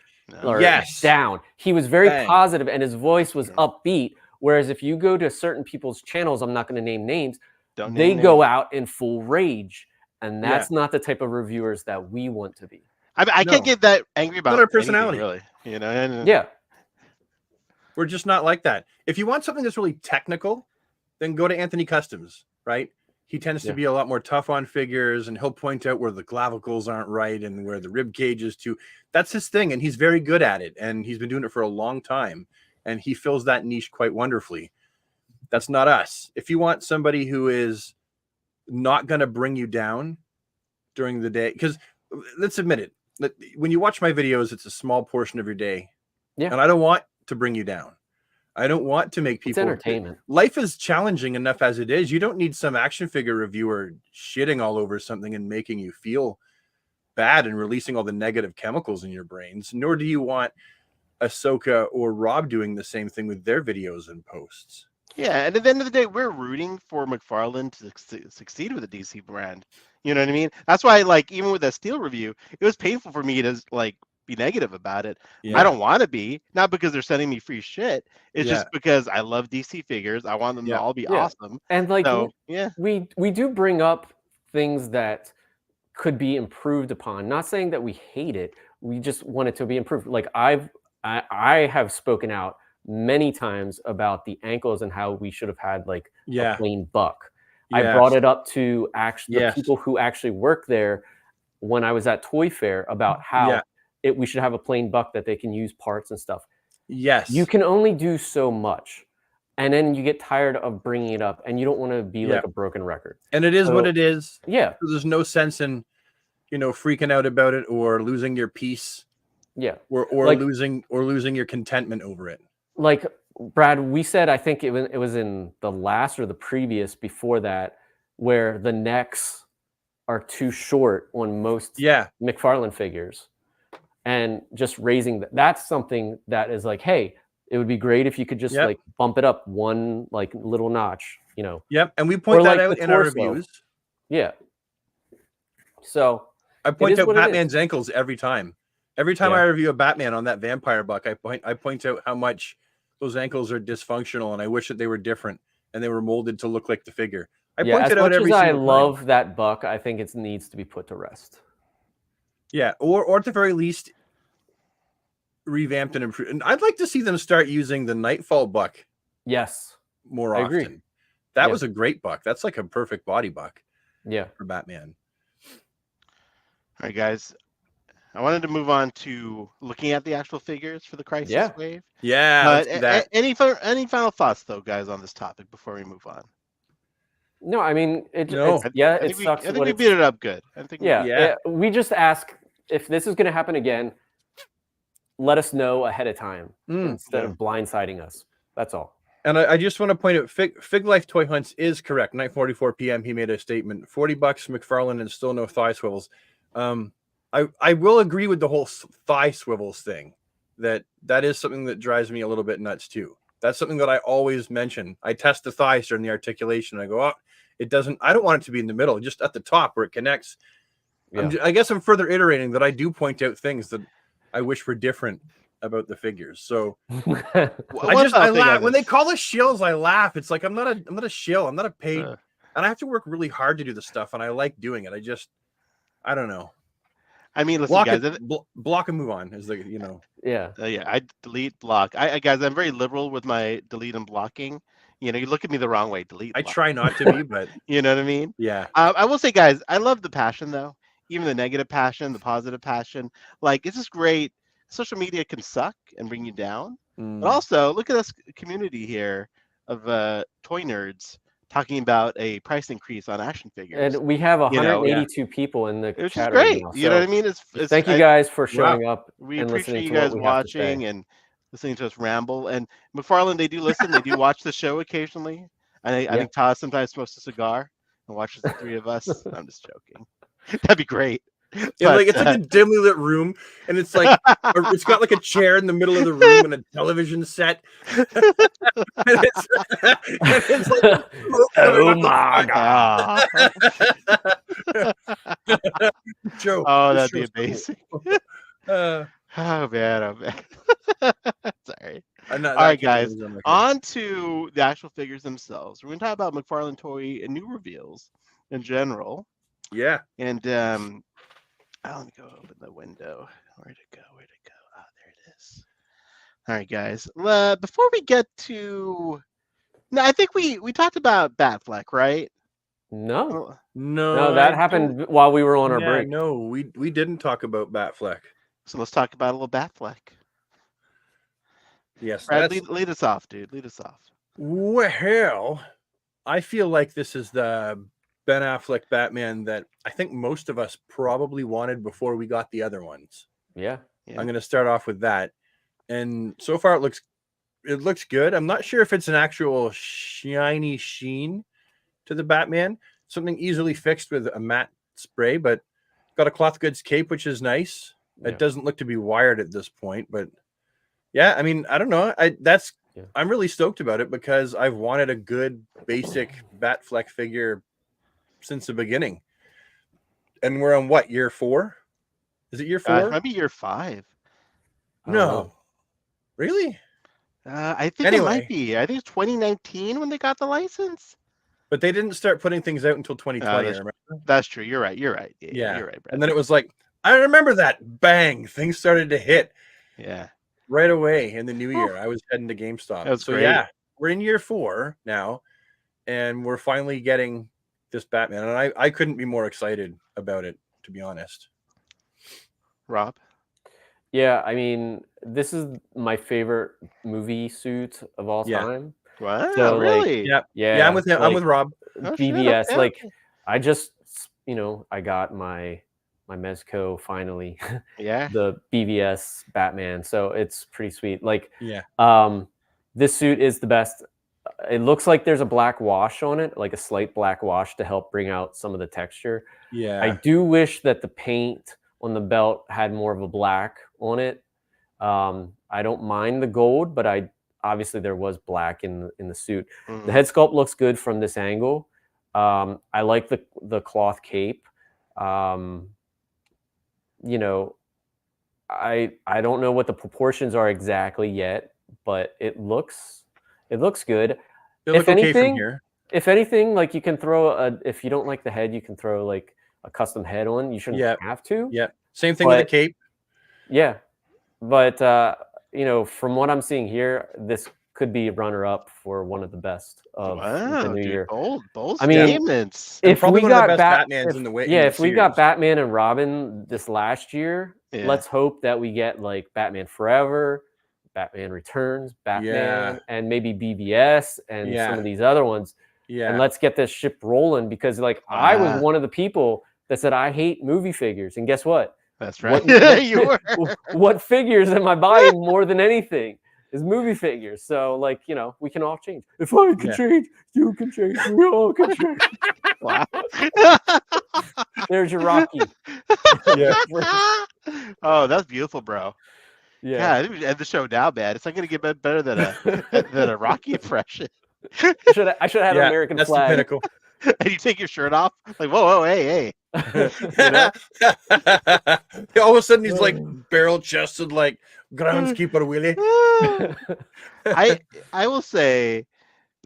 down. He was very positive, and his voice was upbeat. Whereas if you go to certain people's channels, I'm not going to name names, they go out in full rage. And that's not the type of reviewers that we want to be. I can't get that angry about our personality. Really. You know, and Yeah. We're just not like that. If you want something that's really technical, then go to Anthony Customs, right? He tends to Yeah. be a lot more tough on figures, and he'll point out where the clavicles aren't right and where the rib cage is too. That's his thing, and he's very good at it, and he's been doing it for a long time, and he fills that niche quite wonderfully. That's not us. If you want somebody who is not going to bring you down during the day, because let's admit it, when you watch my videos, it's a small portion of your day. Yeah. And I don't want to bring you down. I don't want to make It's people. entertainment. Life is challenging enough as it is. You don't need some action figure reviewer shitting all over something and making you feel bad and releasing all the negative chemicals in your brains. Nor do you want Ahsoka or Rob doing the same thing with their videos and posts. yeah, and at the end of the day, we're rooting for McFarlane to succeed with the DC brand. You know what I mean? That's why, like, even with that Steel review, it was painful for me to like be negative about it. Yeah. I don't want to be, not because they're sending me free shit. It's Yeah. just because I love DC figures. I want them Yeah. to all be Yeah. awesome. And like So yeah, we do bring up things that could be improved upon. Not saying that we hate it. We just want it to be improved. Like I have spoken out many times about the ankles and how we should have had like Yeah. a plain buck. I Yes. brought it up to actually Yes. the people who actually work there when I was at Toy Fair about how Yeah. we should have a plain buck that they can use parts and stuff. Yes. You can only do so much, and then you get tired of bringing it up, and you don't want to be like Yeah. a broken record. And it is So- what it is. Yeah, There's no sense in, freaking out about it or losing your peace yeah. or Like- losing your contentment over it. Like Brad, we said, I think it was in the last or the previous before that, where the necks are too short on most Yeah. McFarlane figures, and just raising that's something that is like, hey, it would be great if you could just Yep. like bump it up one like little notch, Yep. And we point Or that like out the in our torso. reviews. Yeah. So I point is out what it is. Batman's ankles every time. Every time Yeah. I review a Batman on that vampire buck, I point out how much those ankles are dysfunctional, and I wish that they were different and they were molded to look like the figure. I yeah, point as it out much every as I single time. love that buck, I think it needs to be put to rest. Yeah, or at the very least, revamped and improved. And I'd like to see them start using the Nightfall buck Yes. more I often. agree. That Yeah. was a great buck. That's like a perfect body buck Yeah. for Batman. all right, guys. I wanted to move on to looking at the actual figures for the Crisis Yeah. Wave. Yeah, But let's do that. any final thoughts though, guys, on this topic before we move on? No, I mean No. it's yeah, I it think sucks. I think when we it's- beat it up good. I think Yeah, Yeah. we just ask if this is going to happen again. Let us know ahead of time instead yeah. of blindsiding us. That's all. And I just want to point out, Fig Life Toy Hunts is correct. 9:44 p.m. He made a statement. $40 McFarlane and still no thigh swivels. I will agree with the whole thigh swivels thing. That is something that drives me a little bit nuts too. That's something that I always mention. I test the thighs during the articulation. I go, oh, it doesn't. I don't want it to be in the middle, just at the top where it connects. Yeah. I guess I'm further iterating that I do point out things that I wish were different about the figures. So One I final thing laugh on when they this. call us shills. I laugh. It's like I'm not a shill. I'm not a paid, Uh. and I have to work really hard to do the stuff, and I like doing it. I don't know. I mean, listen, Block guys. it, block and move on is the Yeah. Yeah, I delete, block. I guys, I'm very liberal with my delete and blocking. You look at me the wrong way. Delete. I block. try not to be, but You know what I mean? yeah, I will say, guys, I love the passion though. Even the negative passion, the positive passion. Like, it's just great. Social media can suck and bring you down, Mm. but also look at this community here of toy nerds talking about a price increase on action figures. And we have You know, 182 people in the Which is chat right great. now. You know what I so mean? It's thank you guys for showing up We and appreciate listening you to what guys we have to say. watching and listening to us ramble. And McFarlane, they do listen. They do watch the show occasionally. I Yeah. think Todd sometimes smokes a cigar and watches the three of us. I'm just joking. That'd be great. Yeah, But, like it's like a dimly lit room, and it's like it's got like a chair in the middle of the room and a television set. and it's like, Oh my god. Joe. Oh, this that'd be show's cool. amazing. Uh, Oh man, oh man. Sorry. I'm not- All right, that guys. can't be done. On to the actual figures themselves. We're going to talk about McFarlane Toy and new reveals in general. Yeah. And let me go open the window. Where'd it go? Ah, there it is. All right, guys. Before we get to, no, I think we talked about Batfleck, right? No, Oh, no, I that don't- happened while we were on our yeah, break. no, we didn't talk about Batfleck. so let's talk about a little Batfleck. Yes, Brad, that's lead us off, dude. Lead us off. well. I feel like this is the Ben Affleck Batman that I think most of us probably wanted before we got the other ones. Yeah. Yeah. I'm going to start off with that, and so far it looks good. I'm not sure if it's an actual shiny sheen to the Batman, something easily fixed with a matte spray, but got a cloth goods cape, which is nice. Yeah. It doesn't look to be wired at this point, but yeah, I mean, I don't know. I'm really stoked about it because I've wanted a good basic Batfleck figure since the beginning. And we're on what, year 4? Is it year 4? It might be year 5. I don't No. know. Really? I think it Anyway. might be. I think it's 2019 when they got the license. But they didn't start putting things out until 2020, that's- remember? That's true. You're right. Yeah, Yeah. you're right, Brad. And then it was like, I remember that. Bang. Things started to hit yeah. right away in the new Oh. year. I was heading to GameStop. That was so great. yeah, we're in year 4 now, and we're finally getting this Batman. And I couldn't be more excited about it, to be honest. Rob. Yeah, I mean, this is my favorite movie suit of all Yeah. time. Wow. So, like, really? Yeah. Yeah, Yeah, I'm with him. I'm like, with Rob. Oh, shit, BVS. okay, Like, okay. I just, I got my Mezco finally, Yeah. the BVS Batman. So it's pretty sweet. Like, Yeah. this suit is the best. It looks like there's a black wash on it, like a slight black wash to help bring out some of the texture. Yeah. I do wish that the paint on the belt had more of a black on it. I don't mind the gold, but obviously there was black in the suit. Mhm. The head sculpt looks good from this angle. I like the cloth cape. I don't know what the proportions are exactly yet, but it looks good. They look if okay anything- from here. If anything, like, you can throw if you don't like the head, you can throw like a custom head on. You shouldn't Yeah. have to. Yeah. Same thing with the But- cape. Yeah, but from what I'm seeing here, this could be a runner-up for one of the best of Wow, the new dude, year. bold I mean, statements. And If probably we one of the got best Batmans in the way. yeah, in the if we got series. Batman and Robin this last year, Yeah. let's hope that we get like Batman Forever, Batman Returns, Batman, Yeah. and maybe BVS and Yeah. some of these other ones. Yeah. And let's get this ship rolling, because like I Wow. was one of the people that said I hate movie figures, and guess what? That's right. What- You were. What figures am I buying more than anything? Is movie figures. So, like, we can all change. If I can Yeah. change, you can change. We all can change. Wow. There's your Rocky. Yeah. Oh, that's beautiful, bro. Yeah, Yeah. I think we should end the show now, man. It's not gonna get better than a Rocky impression. I should have had an American that's flag. the pinnacle. And you take your shirt off, like, whoa, hey. You know? All of a sudden, he's like barrel chested, like groundskeeper Willie. I will say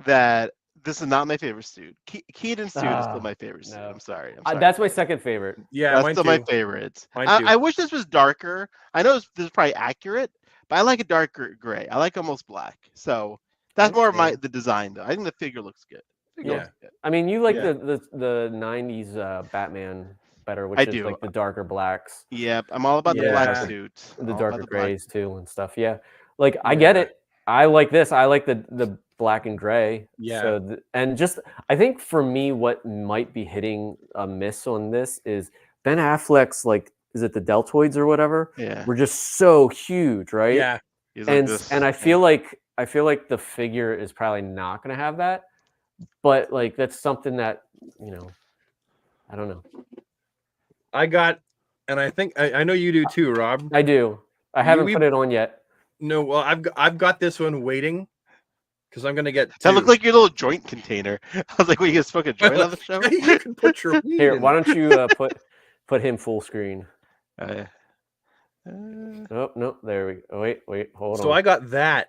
that this is not my favorite suit. Keaton's suit is still Ah, my favorite suit. no. I'm sorry. I'm sorry. That's my second favorite. Yeah, That's mine still too. my favorite. Mine too. I wish this was darker. I know this is probably accurate, but I like a darker gray. I like almost black. So that's more of Okay. the design, though. I think the figure looks good. Figure Yeah. looks good. I mean, you like Yeah. the 90s Batman better, which I is do. like the darker blacks, Yep, I'm all about the black Yeah. suit. the All darker about black. grays too and stuff. Yeah. Like, I get Yeah. it. I like this. I like the black and gray. Yeah. So and just, I think for me, what might be hitting a miss on this is Ben Affleck's, like, is it the deltoids or whatever? Yeah. Were just so huge, right? Yeah, He's like And this. and I feel like the figure is probably not going to have that, but like that's something that I don't know. I got, and I think I know you do too, Rob. I do. I haven't we- put it on yet. No, well, I've got this one waiting because I'm gonna get. That two. looked like your little joint container. I was like, "We can smoke a joint on the show." You can put your weed Here, in. why don't you put him full screen? Uh, Oh no, there we go. Wait, hold on. So I got that.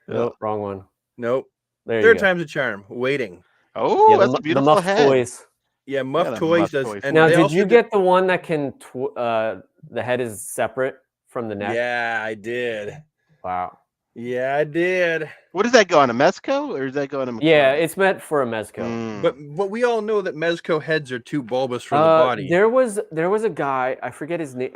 Nope, wrong one. Nope. There you Third go. time's a charm. Waiting. oh, Yeah, that's the a beautiful Muff head. Toys. Yeah, Muff the Toys Muff does. Toys. And Now, they did also you get the one that can the head is separate from the neck? Yeah, I did. Wow. Yeah, I did. What does that go on, a Mezco or does that go on a McFarlane? Yeah, it's meant for a Mezco. But we all know that Mezco heads are too bulbous for the body. There was a guy, I forget his name.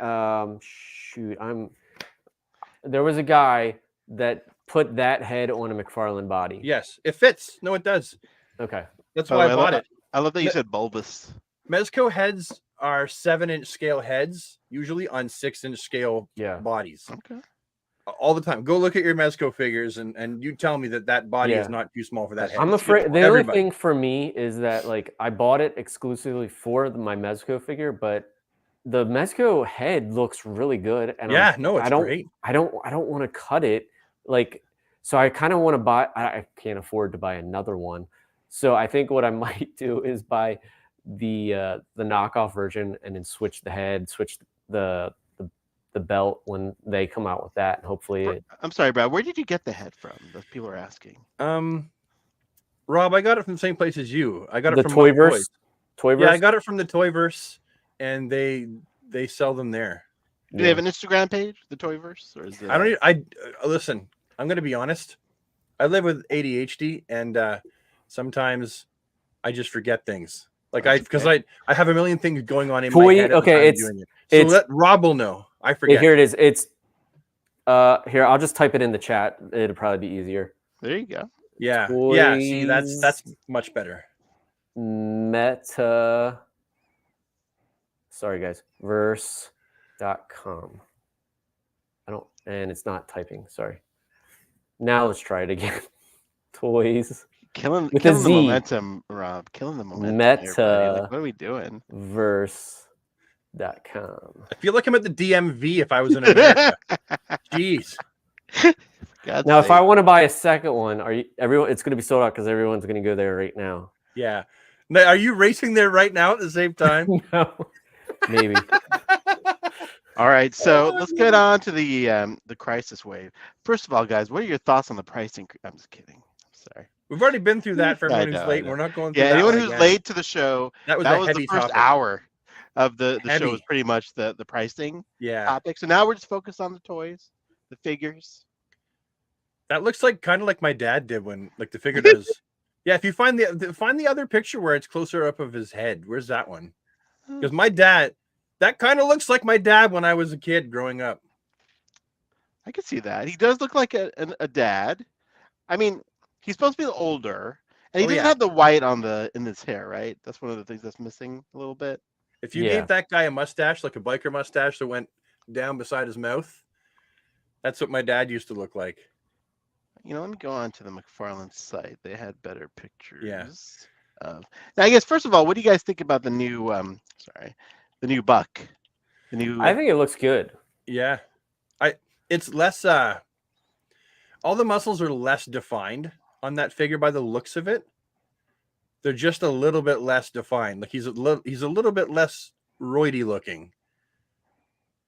There was a guy that put that head on a McFarlane body. Yes, it fits. No, it does. Okay. That's Oh, why I bought it. I love that you Me- said bulbous. Mezco heads are 7-inch scale heads, usually on 6-inch scale Yeah. bodies. Okay. All the time. Go look at your Mezco figures and you tell me that body Yeah. is not too small for that head. I'm It's afraid beautiful. the only Everybody. thing for me is that like I bought it exclusively for my Mezco figure, but the Mezco head looks really good. And Yeah, no, it's I don't, great. I don't want to cut it. Like, so I kind of want to buy. I can't afford to buy another one. So I think what I might do is buy the knockoff version and then switch the head, switch the belt when they come out with that, and hopefully I'm sorry, Brad. Where did you get the head from? Those people are asking. Rob, I got it from the same place as you. I got the it from Mike Toyverse. Boys. Toyverse. Yeah, I got it from the Toyverse, and they sell them there. Do they have an Instagram page, the Toyverse, or is it? I don't. Listen. I'm going to be honest. I live with ADHD, and sometimes I just forget things. Like because I have a million things going on in my head. Okay, it's doing it. So let Rob will know. I forget. Here it is. It's here. I'll just type it in the chat. It'll probably be easier. There you go. Yeah. Yeah. See, that's much better. Meta. Sorry, guys. Verse.com. And it's not typing. Sorry. Now let's try it again. Toys. Killing with the a Z. momentum, Rob. Killing the momentum. Meta. Like, what are we doing? Verse.com. I feel like I'm at the DMV if I was in America. Jeez. Now, if I want to buy a second one, everyone? It's going to be sold out because everyone's going to go there right now. Yeah. Now, are you racing there right now at the same time? No. Maybe. All right, so let's get on to the crisis wave. First of all, guys, what are your thoughts on the pricing? I'm just kidding. I'm sorry. We've already been through that for I everyone who's know, late. I know. We're not going through Yeah, that anyone one who's again. late to the show, that was the heavy first topic. hour of the show Heavy. was pretty much the pricing Yeah. topic. So now we're just focused on the toys, the figures. That looks like kind of like my dad did when like the figure does. Yeah, if you find the other picture where it's closer up of his head, where's that one? Because my dad, that kind of looks like my dad when I was a kid growing up. I can see that. He does look like a dad. I mean, he's supposed to be older, and he doesn't have the white in his hair, right? That's one of the things that's missing a little bit. If you gave that guy a mustache, like a biker mustache that went down beside his mouth, that's what my dad used to look like. You know, let me go on to the McFarlane site. They had better pictures. Yeah. Now, I guess first of all, what do you guys think about the new? The new Buck. The new. I think it looks good. Yeah, it's less. All the muscles are less defined on that figure by the looks of it. They're just a little bit less defined. Like he's a little bit less roidy looking.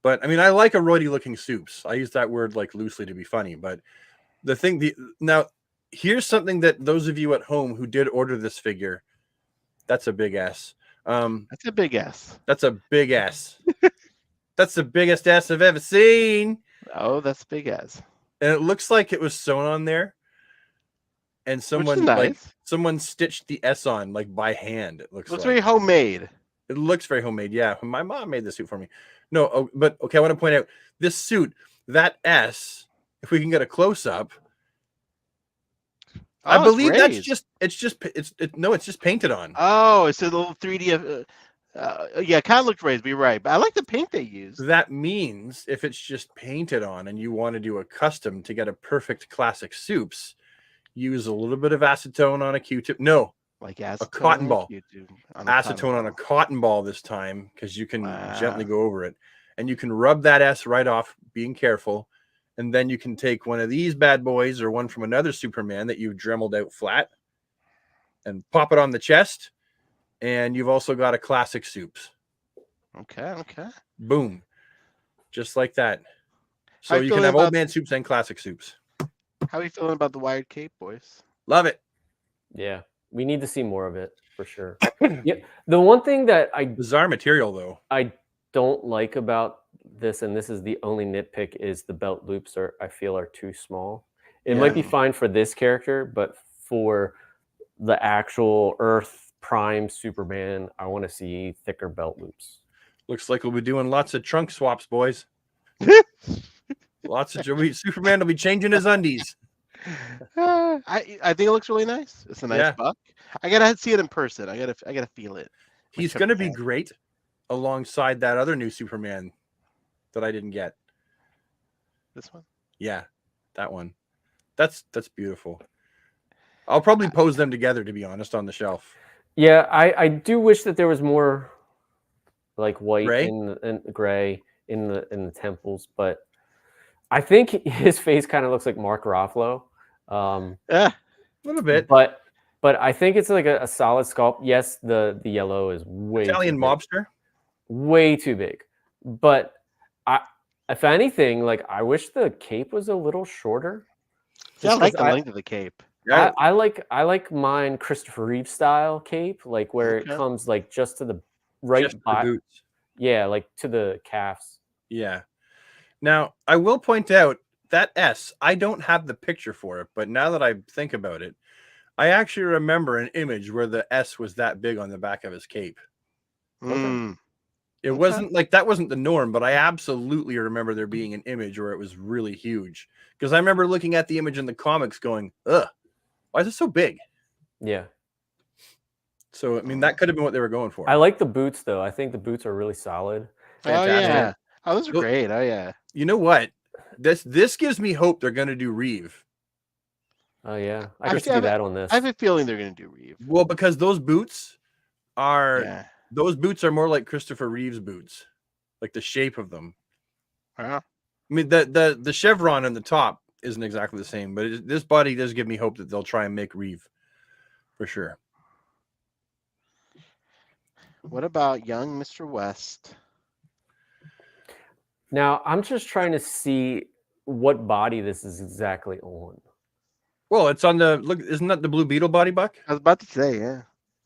But I mean, I like a roidy looking Supes. I use that word like loosely to be funny. But now here's something that those of you at home who did order this figure, that's a big S. That's a big S. That's a big S. That's the biggest S I've ever seen. Oh, that's a big S. And it looks like it was sewn on there. And someone someone stitched the S on like by hand. It looks very homemade. It looks very homemade. Yeah, my mom made the suit for me. No, but okay, I want to point out this suit, that S, if we can get a close up. I believe it's just painted on. Oh, it's a little 3D. Yeah, kind of looked raised. Be right, but I like the paint they use. That means if it's just painted on and you want to do a custom to get a perfect classic Supes, use a little bit of acetone on a Q-tip. No, like a cotton ball. Acetone on a cotton ball this time because you can gently go over it, and you can rub that S right off, being careful. And then you can take one of these bad boys or one from another Superman that you've dremeled out flat and pop it on the chest. And you've also got a classic Supes. Okay. Boom. Just like that. So you can have old man Supes and classic Supes. How are you feeling about the wired cape, boys? Love it. Yeah. We need to see more of it for sure. Yeah. The one thing that bizarre material though. I don't like about this, and this is the only nitpick, is the belt loops I feel are too small. It might be Yeah. fine for this character, but for the actual Earth Prime Superman, I want to see thicker belt loops. Looks like we'll be doing lots of trunk swaps, boys. Lots of Superman will be changing his undies. I think it looks really nice. It's a nice Yeah. buck. I gotta see it in person. I gotta feel it. He's Like going to be Japan. great alongside that other new Superman that I didn't get. This one. Yeah, that one. That's beautiful. I'll probably pose them together, to be honest, on the shelf. Yeah, I do wish that there was more like white Gray? and gray in the temples, but I think his face kind of looks like Mark Ruffalo. Yeah. A little bit. But I think it's like a solid sculpt. Yes, the yellow is way Italian too big. mobster. Way too big. But if anything, like I wish the cape was a little shorter. See, I Just like 'cause the length of the cape. Yeah. I like mine Christopher Reeve style cape, like where it Okay. comes like just to the right Just the by, boots. yeah, like to the calves. Yeah. Now, I will point out that S, I don't have the picture for it, but now that I think about it, I actually remember an image where the S was that big on the back of his cape. Mm. It Okay. wasn't like that wasn't the norm, but I absolutely remember there being an image where it was really huge. Because I remember looking at the image in the comics going, ugh, why is it so big? Yeah. So, I mean, that could have been what they were going for. I like the boots though. I think the boots are really solid. Oh Fantastic. yeah. Oh, those are Look- great. Oh yeah. You know what? This gives me hope they're going to do Reeve. Oh yeah. I I can feel- see that on this. I have a feeling they're gonna do Reeve. Well, because those boots are Yeah. those boots are more like Christopher Reeve's boots, like the shape of them. Wow. I mean, the chevron on the top isn't exactly the same, but this body does give me hope that they'll try and make Reeve for sure. What about young Mr. West? Now I'm just trying to see what body this is exactly on. Well, it's on the look. Isn't that the Blue Beetle body, Buck? I was about to say, yeah.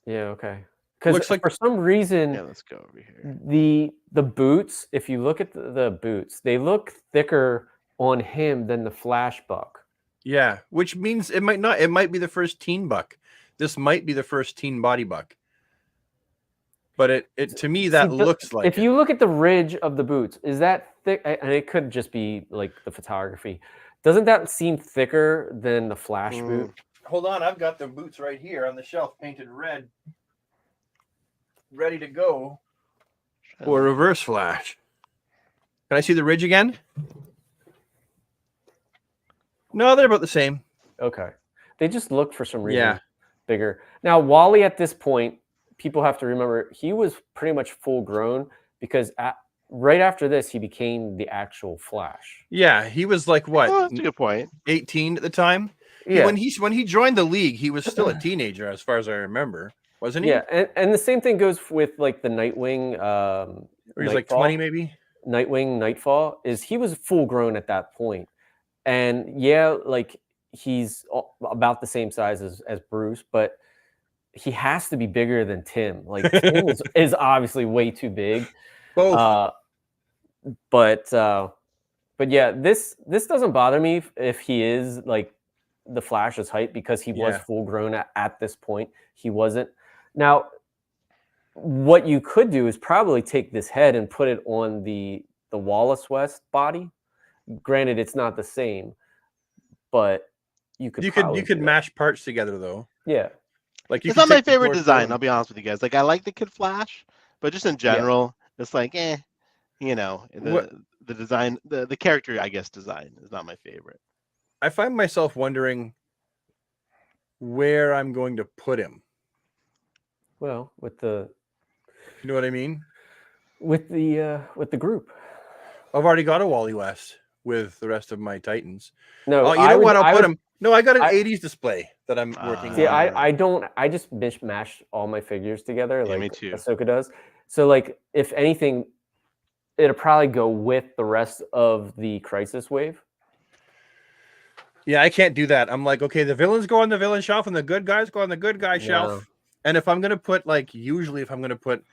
Yeah, okay. Because Looks like- for some reason Yeah, let's go over here. the boots, if you look at the boots, they look thicker on him than the Flash Buck. Yeah, which means it might not. It might be the first teen Buck. This might be the first teen body Buck. But it to me that See, the- looks like if it. you look at the ridge of the boots, is that thick? And it could just be like the photography. Doesn't that seem thicker than the Flash boot? Hold on, I've got the boots right here on the shelf, painted red, ready to go for reverse flash. Can I see the ridge again? No, they're about the same. Okay. They just look for some reason Yeah. bigger. Now, Wally at this point, people have to remember he was pretty much full grown because right after this, he became the actual Flash. Yeah, he was like what, Oh, that's a good point. 18 at the time. Yeah. When he joined the league, he was still a teenager, as far as I remember, wasn't he? Yeah, and the same thing goes with like the Nightwing. Or he's like Nightfall. 20 maybe. Nightwing Nightfall is he was full grown at that point, and yeah, like he's about the same size as Bruce, but he has to be bigger than Tim. Like Tim is obviously way too big. Both. But yeah, this doesn't bother me if he is like the Flash's height because he was Yeah. full grown at this point. He wasn't. Now, what you could do is probably take this head and put it on the Wallace West body. Granted, it's not the same, but you could you probably could do that. mash parts together though. Yeah. Like you It's could not my take the favorite torso design. and- I'll be honest with you guys. Like I like the Kid Flash, but just in general, it's like you know, the design, the character, I guess, design is not my favorite. I find myself wondering where I'm going to put him. Well, with the You know what I mean? with the group. I've already got a Wally West with the rest of my Titans. No, Oh, you know what? I'll put would- him. No, I got an I- 80s display that I'm working Ah. See, on. I don't. I just mishmash all my figures together, Yeah, like me too. Ahsoka does. So, like, if anything, it'll probably go with the rest of the Crisis Wave. Yeah, I can't do that. I'm like, okay, the villains go on the villain shelf and the good guys go on the good guy shelf. And if I'm gonna put usually if I'm gonna put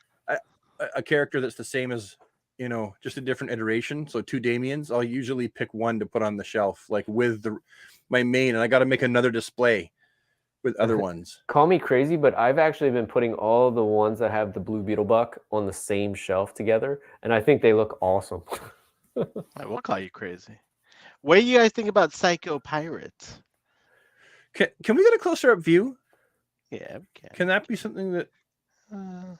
a character that's the same as you know, just a different iteration. So 2 Damians, I'll usually pick one to put on the shelf, like with my main, and I got to make another display with other ones. Call me crazy, but I've actually been putting all the ones that have the blue beetle buck on the same shelf together, and I think they look awesome. I will call you crazy. What do you guys think about Psycho Pirates? Can we get a closer up view? Yeah, we can. Can that be something that Uh,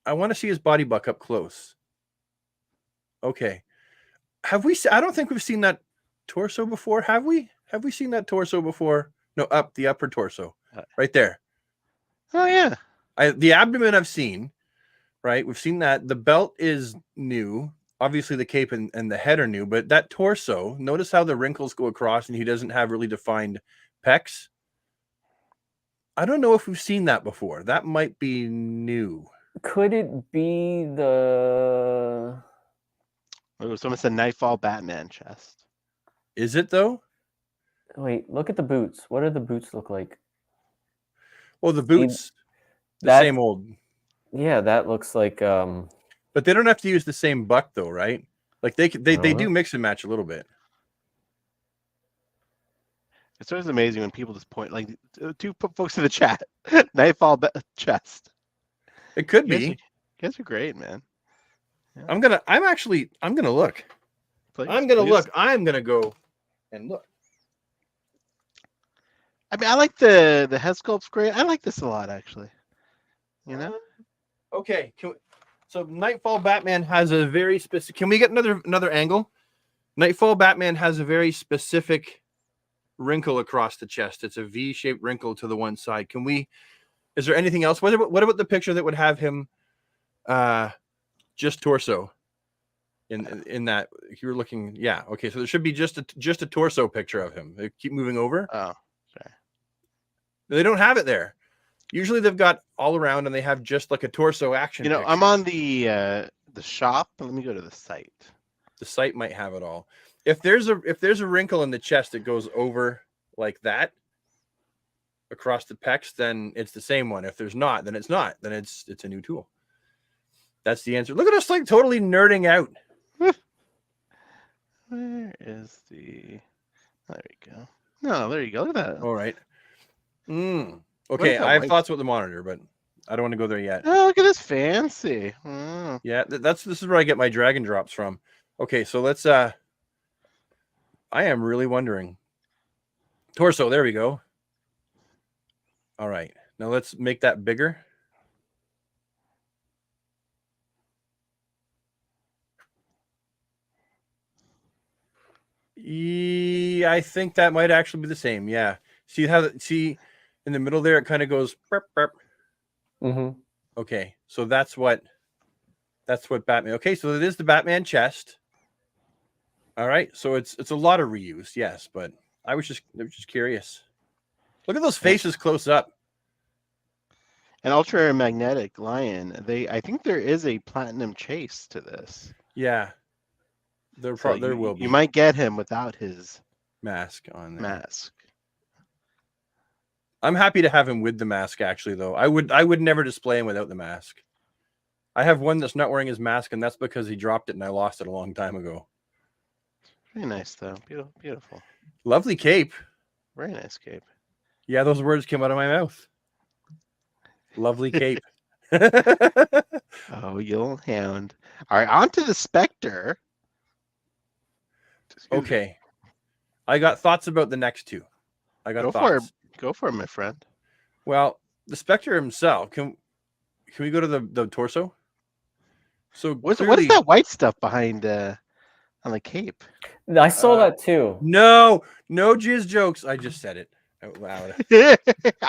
I want to see his body buck up close? Okay. Have we? I don't think we've seen that torso before. Have we? Have we seen that torso before? No, the upper torso, right there. oh yeah. The abdomen I've seen, right? We've seen that. The belt is new. Obviously, the cape and the head are new, but that torso, notice how the wrinkles go across and he doesn't have really defined pecs. I don't know if we've seen that before. That might be new. Could it be the... Oh, someone said Nightfall Batman chest. Is it though? Wait, look at the boots. What do the boots look like? Well, the boots, the that- same old. Yeah, that looks like... But they don't have to use the same buck though, right? Like they do mix and match a little bit. It's always amazing when people just point, like, 2 folks in the chat. Nightfall chest. It could You guys, be. you guys are great, man. I'm gonna look. Please, I'm gonna please. look. I'm gonna go and look. I mean, I like the head sculpt's great. I like this a lot, actually. You know? Okay. So Nightfall Batman has a very specific. Can we get another angle? Nightfall Batman has a very specific wrinkle across the chest. It's a V-shaped wrinkle to the one side. Can we? Is there anything else? What about the picture that would have him, just torso? In that you were looking, yeah. Okay, so there should be just a torso picture of him. They keep moving over. Oh, sorry. They don't have it there. Usually they've got all around, and they have just like a torso action. You know, picture. I'm on the shop. Let me go to the site. The site might have it all. If there's a wrinkle in the chest that goes over like that across the pecs, then it's the same one. If there's not, then it's not. Then it's a new tool. That's the answer. Look at us, like, totally nerding out. Where is the? There we go. No, there you go. Look at that. All right. What Okay, is that I have white- thoughts about the monitor, but I don't want to go there yet. Oh, look at this fancy. Mm. Yeah, this is where I get my drag and drops from. Okay, so let's I am really wondering. Torso, there we go. All right. Now let's make that bigger. I think that might actually be the same. Yeah. See in the middle there it kind of goes burp, burp. Mm-hmm. Okay, so that's what Batman. Okay, so it is the Batman chest. All right, so it's a lot of reuse, yes, but I was just curious. Look at those faces close up. An ultramagnetic lion. I think there is a platinum chase to this. Yeah, there So will be. You might get him without his mask on there. mask. I'm happy to have him with the mask. Actually, though, I would never display him without the mask. I have one that's not wearing his mask, and that's because he dropped it and I lost it a long time ago. Very nice, though. Beautiful, beautiful. Lovely cape. Very nice cape. Yeah, those words came out of my mouth. Lovely cape. Oh, you'll hound. All right, on to the Spectre. Excuse me. Okay. I got thoughts about the next two. I got Go thoughts. for it. Go for it, my friend. Well, the Spectre himself. Can we go to the torso? So What clearly- is that white stuff behind on the cape? I saw that too. No jizz jokes. I just said it out loud. I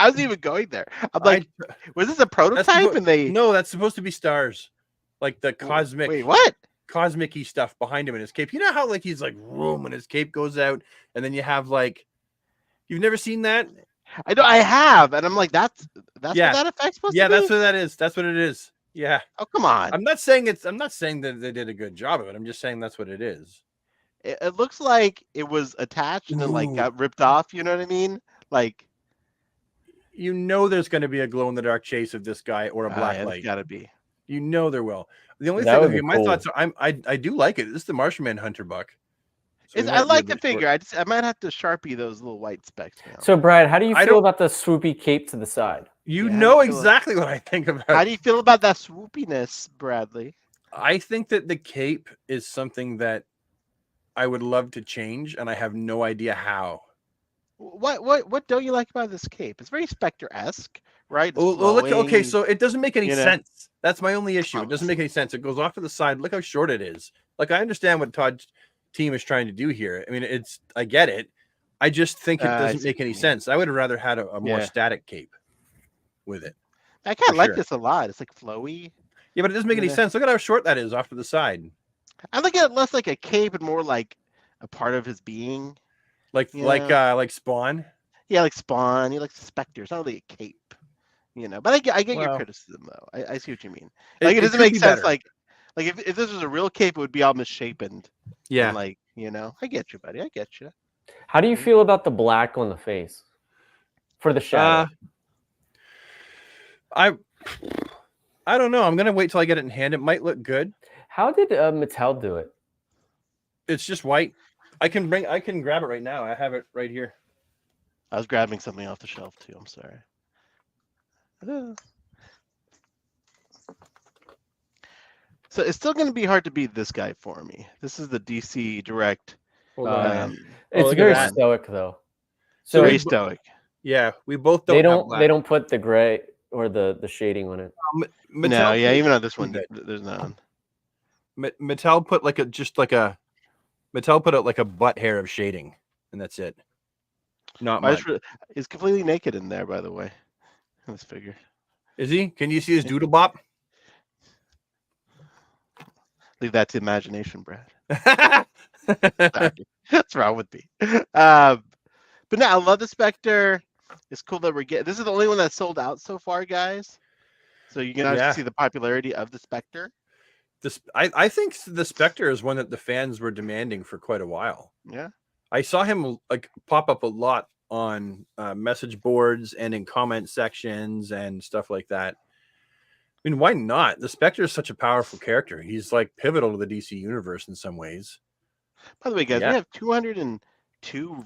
wasn't even going there. I'm like, was this a prototype? And they No, that's supposed to be stars. Like the cosmic. Wait, what? Cosmic-y stuff behind him in his cape. You know how like he's like room when his cape goes out, and then you have like, you've never seen that? I know I have, and I'm like, that's Yeah. what that effect's supposed Yeah, to be? that's what that is. That's what it is. Yeah. Oh, come on. I'm not saying that they did a good job of it. I'm just saying that's what it is. It looks like it was attached and then like Ooh. got ripped off. You know what I mean? Like, You know there's going to be a glow in the dark chase of this guy or a black it's light. gotta be. You know there will. The only That thing, would be okay, my cool. thoughts are, I do like it. This is the Marshman Hunter buck. So we I might be like a the bit short. figure. I might have to Sharpie those little white specks now. So, Brad, how do you I feel don't- about the swoopy cape to the side? You Yeah, how know do you feel- exactly what I think How about. do you feel about that swoopiness, Bradley? I think that the cape is something that I would love to change, and I have no idea how. What don't you like about this cape? It's very Spectre-esque, right? It's Well, look, okay, flowing, so it doesn't make any you know. sense. That's my only issue. It doesn't Oh. make any sense. It goes off to the side. Look how short it is. Like, I understand what Todd's team is trying to do here. I mean, I get it. I just think it I doesn't see make what any you mean. sense. I would have rather had a more Yeah. static cape with it. I kind for of like sure. this a lot. It's like flowy. Yeah, but it doesn't make any Yeah. sense. Look at how short that is off to the side. I look at it less like a cape and more like a part of his being. Like Spawn. Yeah, like Spawn. He likes Spectre. It's not really a cape, you know. But I get your Well, criticism though. I see what you mean. Like it doesn't could make be sense. better. Like if this was a real cape, it would be all misshapen. Yeah. And like, you know, I get you, buddy. I get you. How do you feel about the black on the face for the shadow? I don't know. I'm gonna wait till I get it in hand. It might look good. How did Mattel do it? It's just white. I can grab it right now. I have it right here. I was grabbing something off the shelf too. I'm sorry. So it's still going to be hard to beat this guy for me. This is the DC Direct. Hold Oh, on. yeah. Um, It's look at very that. stoic though. So very we- stoic. Yeah, we both don't. They have don't black. they don't put the gray or the shading on it. No, Mattel yeah, put- even on this one, good. there's none. Mattel put Mattel put out like a butt hair of shading, and that's it. Not much. He's completely naked in there, by the way. In this figure. Is he? Can you see his doodle bop? Leave that to imagination, Brad. Sorry. What's wrong with me? But no, I love the Spectre. It's cool that we're getting. This is the only one that's sold out so far, guys. So you can actually Yeah. see the popularity of the Spectre. I think the Spectre is one that the fans were demanding for quite a while. Yeah. I saw him like pop up a lot on message boards and in comment sections and stuff like that. I mean, why not? The Spectre is such a powerful character. He's like pivotal to the DC universe in some ways. By the way, guys, Yeah. we have 202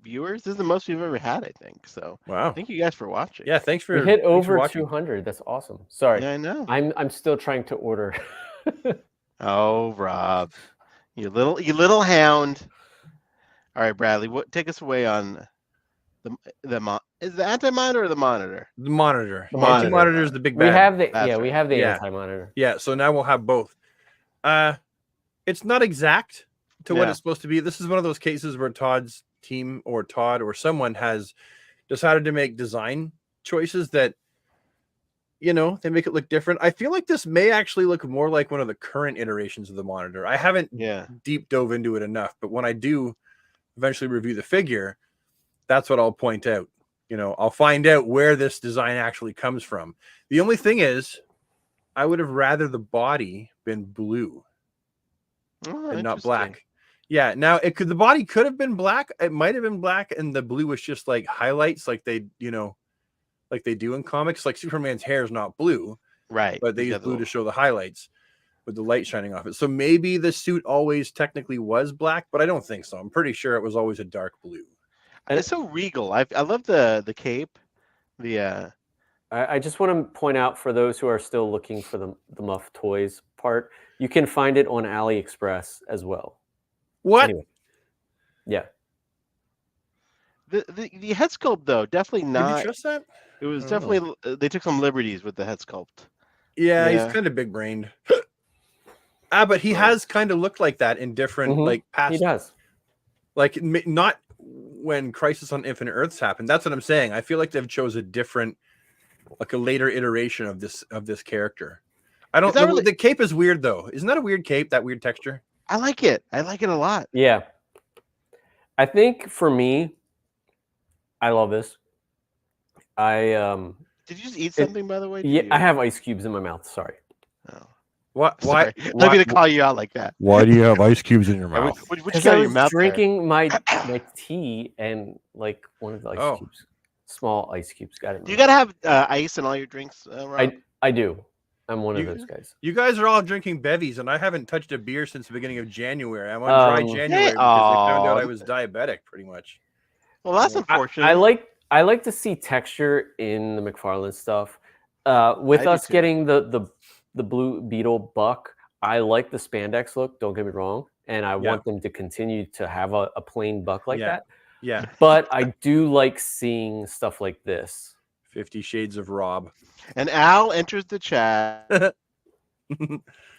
viewers. This is the most we've ever had, I think. So Wow. thank you guys for watching. Yeah, thanks for We hit thanks for over watching. 200. That's awesome. Sorry. Yeah, I know. I'm still trying to order. Oh, Rob, you little hound. All right, Bradley, take us away on is the anti-monitor or the monitor? The monitor. The The monitor. monitor is the big We bad. have the That's we right. have the Yeah. anti-monitor. Yeah, so now we'll have both. It's not exact to what Yeah. it's supposed to be. This is one of those cases where Todd's team or Todd or someone has decided to make design choices that, you know, they make it look different. I feel like this may actually look more like one of the current iterations of the monitor. I haven't Yeah. deep dove into it enough, but when I do eventually review the figure, that's what I'll point out. You know, I'll find out where this design actually comes from. The only thing is, I would have rather the body been blue Oh, and not interesting. black. Yeah, now the body could have been black. It might have been black, and the blue was just like highlights, like they do in comics. Like Superman's hair is not blue, Right. but they he's use got the blue to little- show the highlights with the light shining off it. So maybe the suit always technically was black, but I don't think so. I'm pretty sure it was always a dark blue. And it's so regal. I love the cape. I just want to point out for those who are still looking for the Muff Toys part, you can find it on AliExpress as well. What? Anyway, yeah. The head sculpt though, definitely Did you not. trust that? It was I don't definitely they took some liberties with the head sculpt. Yeah, Yeah. he's kind of big brained. But he Yeah. has kind of looked like that in different Mhm. like He past, does. like not when Crisis on Infinite Earths happened. That's what I'm saying. I feel like they've chose a different, like a later iteration of this character. I don't. that The, really- the cape is weird though. Isn't that a weird cape? That weird texture. I like it. I like it a lot. Yeah. I think for me, I love this. Did you just eat something, by the way? Did Yeah, you- I have ice cubes in my mouth. Sorry. Oh, What? Why? sorry. I'm gonna call you out like that. Why do you have ice cubes in your What mouth? you Because got I in your was mouth there? drinking my tea and like one of the ice cubes, small ice cubes, got it. in Do you my gotta have ice in all your drinks, Rob? I do. I'm one of You- those guys. You guys are all drinking bevies, and I haven't touched a beer since the beginning of January. I'm on dry January because they found out I was diabetic, pretty much. Well, that's I- unfortunate. I like to see texture in the McFarlane stuff. With I do us too. getting the Blue Beetle buck, I like the spandex look. Don't get me wrong, and I want them to continue to have a plain buck like Yeah. that. Yeah, But I do like seeing stuff like this. 50 Shades of Rob. And Al enters the chat. There's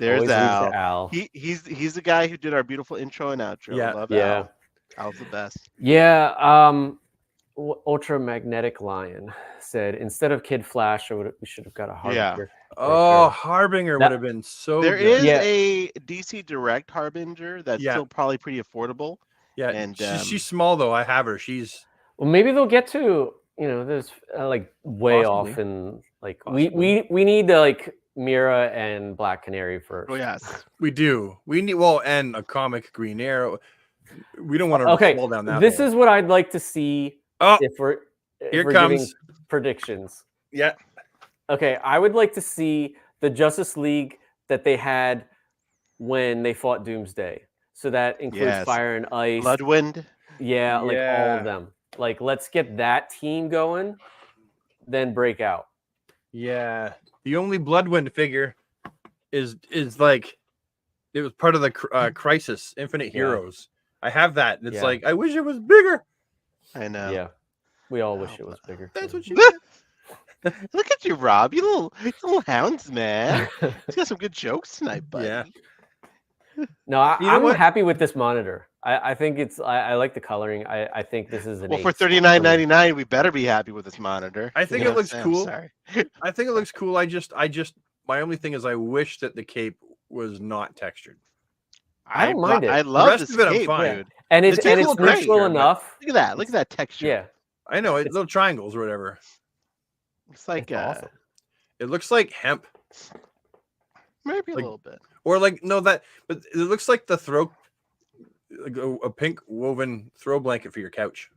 Always leaves Al. to Al. He's the guy who did our beautiful intro and outro. Yeah. I love Yeah. Al. Al's the best. Yeah, Ultramagnetic Lion said instead of Kid Flash, we should have got a Harbinger. Oh, sure. Harbinger That- would have been so There good. is Yeah. a DC Direct Harbinger that's Yeah. still probably pretty affordable. Yeah, and, she's small though. I have her. She's Well, maybe they'll get to there's like way Possibly. off, and like Possibly. we need to like Mira and Black Canary first. Oh yes. we need and a comic Green Arrow. We don't want to Okay, fall down that. this hole. is what I'd like to see Oh, if we're here giving comes. predictions. Yeah. Okay, I would like to see the Justice League that they had when they fought Doomsday. So that includes Yes. Fire and Ice. Bloodwind. Yeah, like all Yeah. of them. Like, let's get that team going, then break out. Yeah. The only Bloodwind figure is like it was part of the Crisis Infinite Yeah. Heroes. I have that. And it's Yeah. like I wish it was bigger. I know. Yeah, we all wish Oh, it was bigger. That's what you Look at you, Rob. You little hounds, man. He's got some good jokes tonight, buddy. Yeah. No, You know I'm what? happy with this monitor. I think it's. I like the coloring. I think this is an. Well, for ace me. $39.99, we better be happy with this monitor. I think You know it what looks I'm saying? cool. Sorry. I think it looks cool. I just my only thing is I wish that the cape was not textured. I don't mind it. I The love rest this of it, I'm cape, fine. dude. And it's It's a little neutral grayer, but- enough. Look at that. Look at that texture. Yeah, I know it, little triangles or whatever. It's like it's awesome. It looks like hemp maybe a Like- little bit. or like no that, but it looks like the throw, like a pink woven throw blanket for your couch.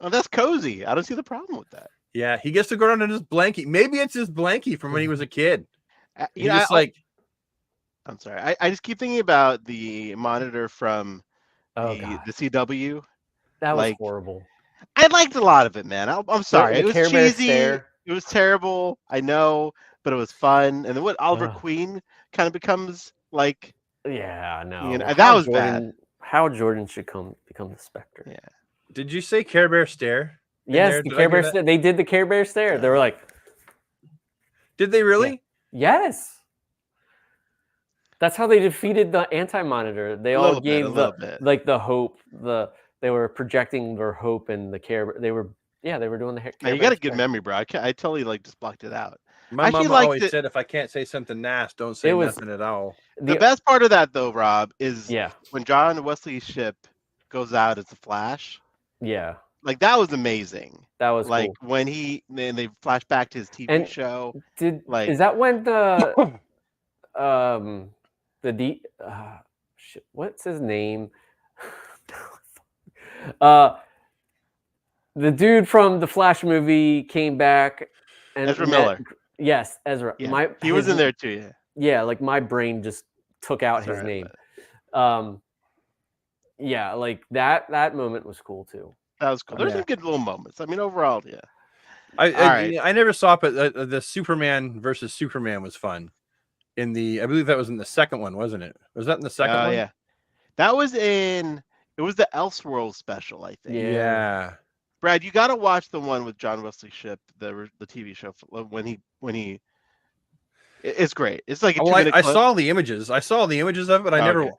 Oh, that's cozy. I don't see the problem with that. Yeah, he gets to go down in his blankie. Maybe it's his blankie from when he was a kid. You He know, just like I'm sorry. I just keep thinking about the monitor from Oh the, god, the CW. that was like, horrible. I liked a lot of it, man. I'm sorry. The It was Care Bear cheesy. stare. It was terrible. I know, but it was fun. And then what Oliver Ugh. Queen kind of becomes like. Yeah, no. You know, that was bad. How Jordan should become the Spectre. Yeah. did you say Care Bear stare? Yes, there? the Did I Care hear Bear that? stare. They did the Care Bear stare. They were like, Did they really? yes. That's how they defeated the Anti-Monitor. They A all little bit, gave a the little bit. like the hope. They were projecting their hope and the Care. They were doing the Care Yeah, you Bear got a good stare. memory, bro. I totally like just blocked it out. My Actually mom liked always it- said if I can't say something nasty, don't say It was- nothing at all. The best part of that, though, Rob, is Yeah, when John Wesley's ship goes out as a Flash. yeah, Like that was amazing. that was Like cool. when they flash back to his TV And- show. Is like- that when the shit, what's his name? The dude from the Flash movie came back and Ezra met- Miller. Yes, Ezra. Yeah, he was in his- there too. Yeah. Yeah, like my brain just took out his Sorry name. about Yeah, like that moment was cool too. That was cool. There's Yeah. some good little moments. I mean, overall, yeah. I right. I never saw it, but the Superman versus Superman was fun. I believe that was in the second one, wasn't it? Was that in the second one? Yeah. That was in. It was the Elseworld special, I think. Yeah. Yeah. Brad, you got to watch the one with John Wesley Shipp, the TV show when he. It's great. It's like a Well, 2-minute I clip. saw the images. I saw the images of it, but Okay.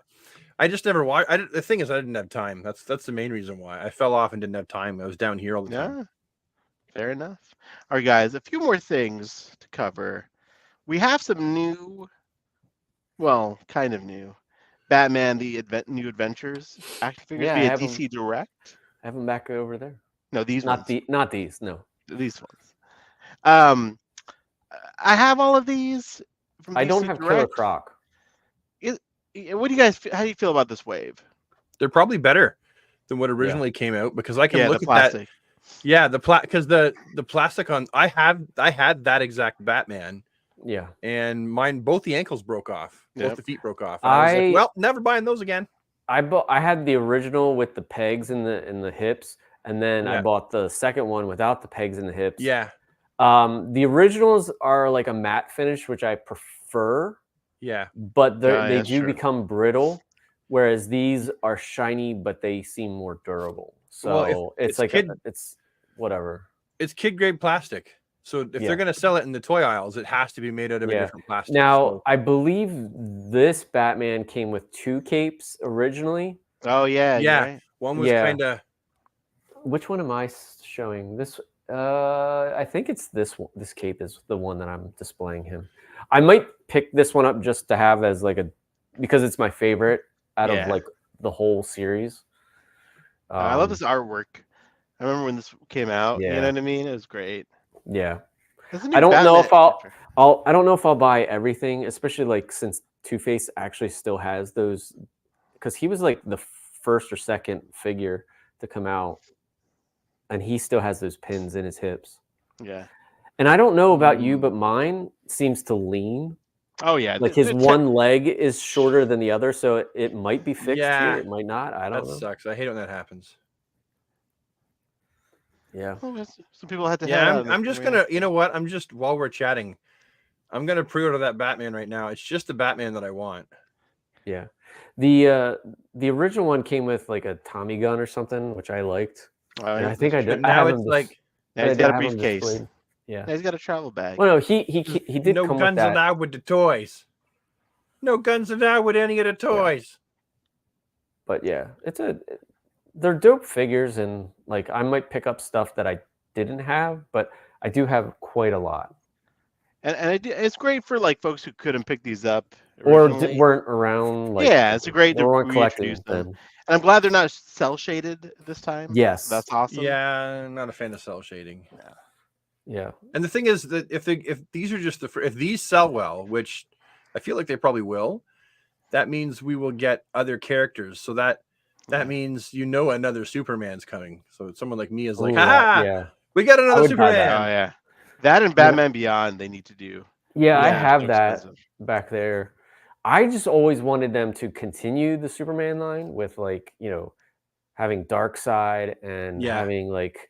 I just never watched. The thing is, I didn't have time. That's the main reason why I fell off and didn't have time. I was down here all the time. Yeah, fair enough. All right, guys, a few more things to cover. We have some new, well, kind of new, Batman: The New Adventures action figures Yeah, I via have 'em. DC Direct. I have them back over there. No, these Not ones. not these. No, These ones. I have all of these from I DC don't have Killer Direct. Croc. What do you guys? How do you feel about this wave? They're probably better than what originally came out because I can Yeah, look the at that. plastic. Yeah, because the plastic on I had that exact Batman Yeah. and mine, both the ankles broke off. Both Yep. the feet broke off. And I was I- like, well, never buying those again. I had the original with the pegs in the hips, and then I Yeah. bought the second one without the pegs in the hips. Yeah. The originals are like a matte finish, which I prefer, Yeah. but Oh, yeah, they that's do true. become brittle, whereas these are shiny, but they seem more durable. So Well, if it's it's like kid- it's whatever. It's kid grade plastic. So if Yeah. they're going to sell it in the toy aisles, it has to be made out of a Yeah. different plastic. Now, So- I believe this Batman came with 2 capes originally. Oh yeah, you're Yeah. right. one was Yeah. kind of, Which one am I showing? This I think it's this one. This cape is the one that I'm displaying him. I might pick this one up just to have as like because it's my favorite out Yeah. of like the whole series. I love this artwork. I remember when this came out. You Yeah. know what I mean? It was great. Yeah. There's a new I don't know if Batman- I don't know if I'll buy everything, especially like since Two-Face actually still has those, because he was like the first or second figure to come out, and he still has those pins in his hips. Yeah. And I don't know about you, but mine seems to lean. Oh yeah. Like his one leg is shorter than the other, so it might be fixed Yeah. here. It might not. I don't that know. sucks. I hate when that happens. Yeah. Some people had to. Yeah, head out I'm just gonna. gonna, you know what? I'm just, while we're chatting, I'm gonna pre-order that Batman right now. It's just the Batman that I want. Yeah. The original one came with like a Tommy gun or something, which I liked. Oh, And yeah, I think I that's did. But I now have it's him dis- like, Yeah, he's I got a have him briefcase. displayed. Yeah. Yeah, he's got a travel bag. Well, no, he did no come guns with that. allowed with the toys. No guns allowed with any of the toys. But yeah, they're dope figures, and like I might pick up stuff that I didn't have, but I do have quite a lot, And it's great for like folks who couldn't pick these up or originally. weren't around. Like, Yeah, it's a great to or weren't collecting reintroduce them. then. And I'm glad they're not cell shaded this time. Yes, That's awesome. Yeah, I'm not a fan of cell shading. yeah, And the thing is that if these are just if these sell well, which I feel like they probably will, that means we will get other characters. So that means another Superman's coming. So someone like me is like, Ooh, ha! yeah, We got I another would buy Superman. that. Oh yeah. That and Batman Beyond they need to do. yeah. I Yeah, have Too that expensive. back there. I just always wanted them to continue the Superman line with like having Darkseid and Yeah. having like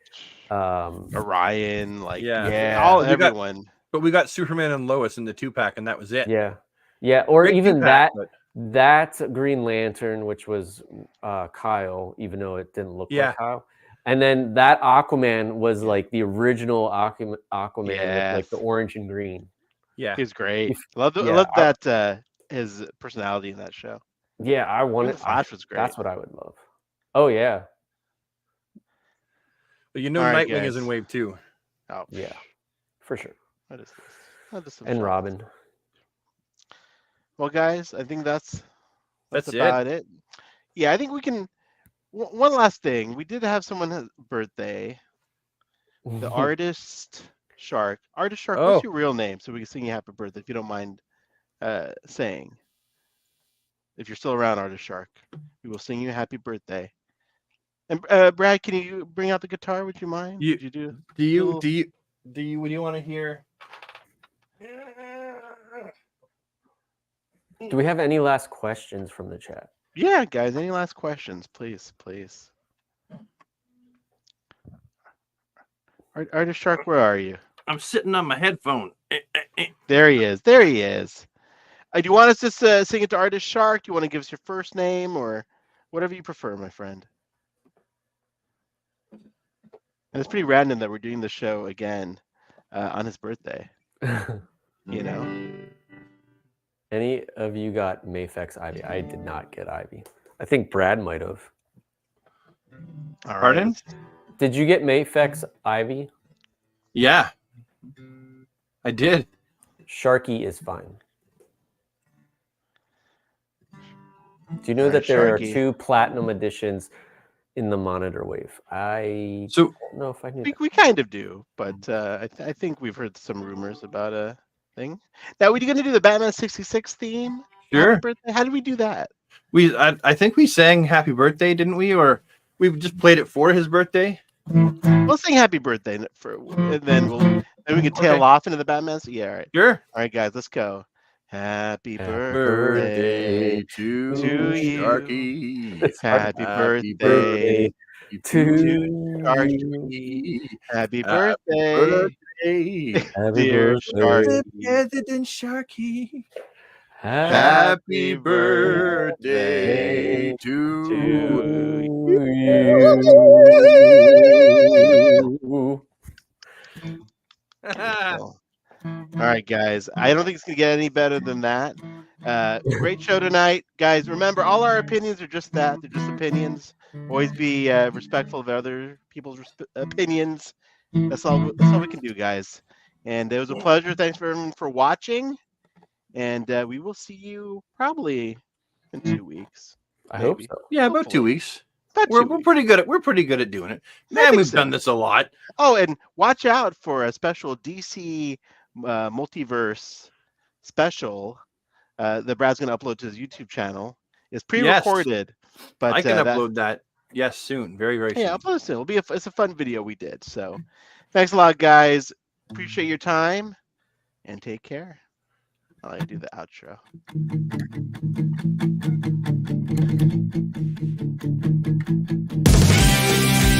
Orion, like Yeah. all We got- everyone. But we got Superman and Lois in the 2-pack, and that was it. yeah, or Great even 2-pack, but that Green Lantern, which was Kyle, even though it didn't look Yeah. like Kyle. And then that Aquaman was like the original Aquaman with like the Yes. orange and green. yeah. He's great. If- I love yeah, that his personality in that show. Yeah, I Even wanted. the Flash was great. That's what I would love. Oh yeah, But All right, Nightwing is in guys. wave 2. Oh yeah, for sure. What is this? Oh, this is And fun. Robin. Well, guys, I think that's That's it. about it. Yeah, I think we can. One last thing, we did have someone's birthday. The Artist Shark. Artist Shark, Oh. what's your real name? So we can sing you happy birthday if you don't mind saying. If you're still around, Artist Shark, we will sing you happy birthday. And Brad, can you bring out the guitar? Would you mind? You- Would you do? Do you Cool. do you would you want to hear? Do we have any last questions from the chat? Yeah, guys. Any last questions, please, please? Artist Shark, where are you? I'm sitting on my headphone. There he is. There he is. Do you want us to sing it to Artist Shark? Do you want to give us your first name or whatever you prefer, my friend? And it's pretty random that we're doing the show again on his birthday. You know. Any of you got Mafex Ivy? I did not get Ivy. I think Brad might have. All right. Pardon? Did you get Mafex Ivy? Yeah, I did. Sharky is fine. Do you know Alright, that there Sharky. are 2 platinum editions in the Monitor Wave? I So don't know if I knew. We kind of do, but I think we've heard some rumors about a thing. Now, are you going to do the Batman 66 theme? Sure. Happy birthday? How did we do that? I think we sang happy birthday, didn't we? Or we just played it for his birthday? We'll sing happy birthday and then Then we can tail Okay. off into the Batman. So, yeah, all right. Sure. All right, guys, let's go. Happy birthday birthday to to you. Sharky. Happy Happy birthday to Sharky. you. Happy Happy birthday, birthday, Happy dear birthday. Sharky. President Sharky. Happy Happy birthday birthday to to you. Beautiful. All right, guys. I don't think it's gonna get any better than that. Great show tonight, guys. Remember, all our opinions are just that. They're just opinions. Always be respectful of other people's opinions. That's all we can do, guys. And it was a pleasure. Thanks for everyone for watching. And we will see you probably in 2 weeks. I hope Maybe. so. Yeah, about 2 Hopefully. weeks. About We're 2 weeks. pretty good at doing it. I Man, think we've so. done this a lot. Oh, and watch out for a special DC multiverse special that Brad's going to upload to his YouTube channel. It's pre-recorded, but I can upload that. Yes, soon. Very, very soon. Yeah, upload it soon. It's a fun video we did. So, thanks a lot, guys. Appreciate your time, and take care. I'll let you do the outro.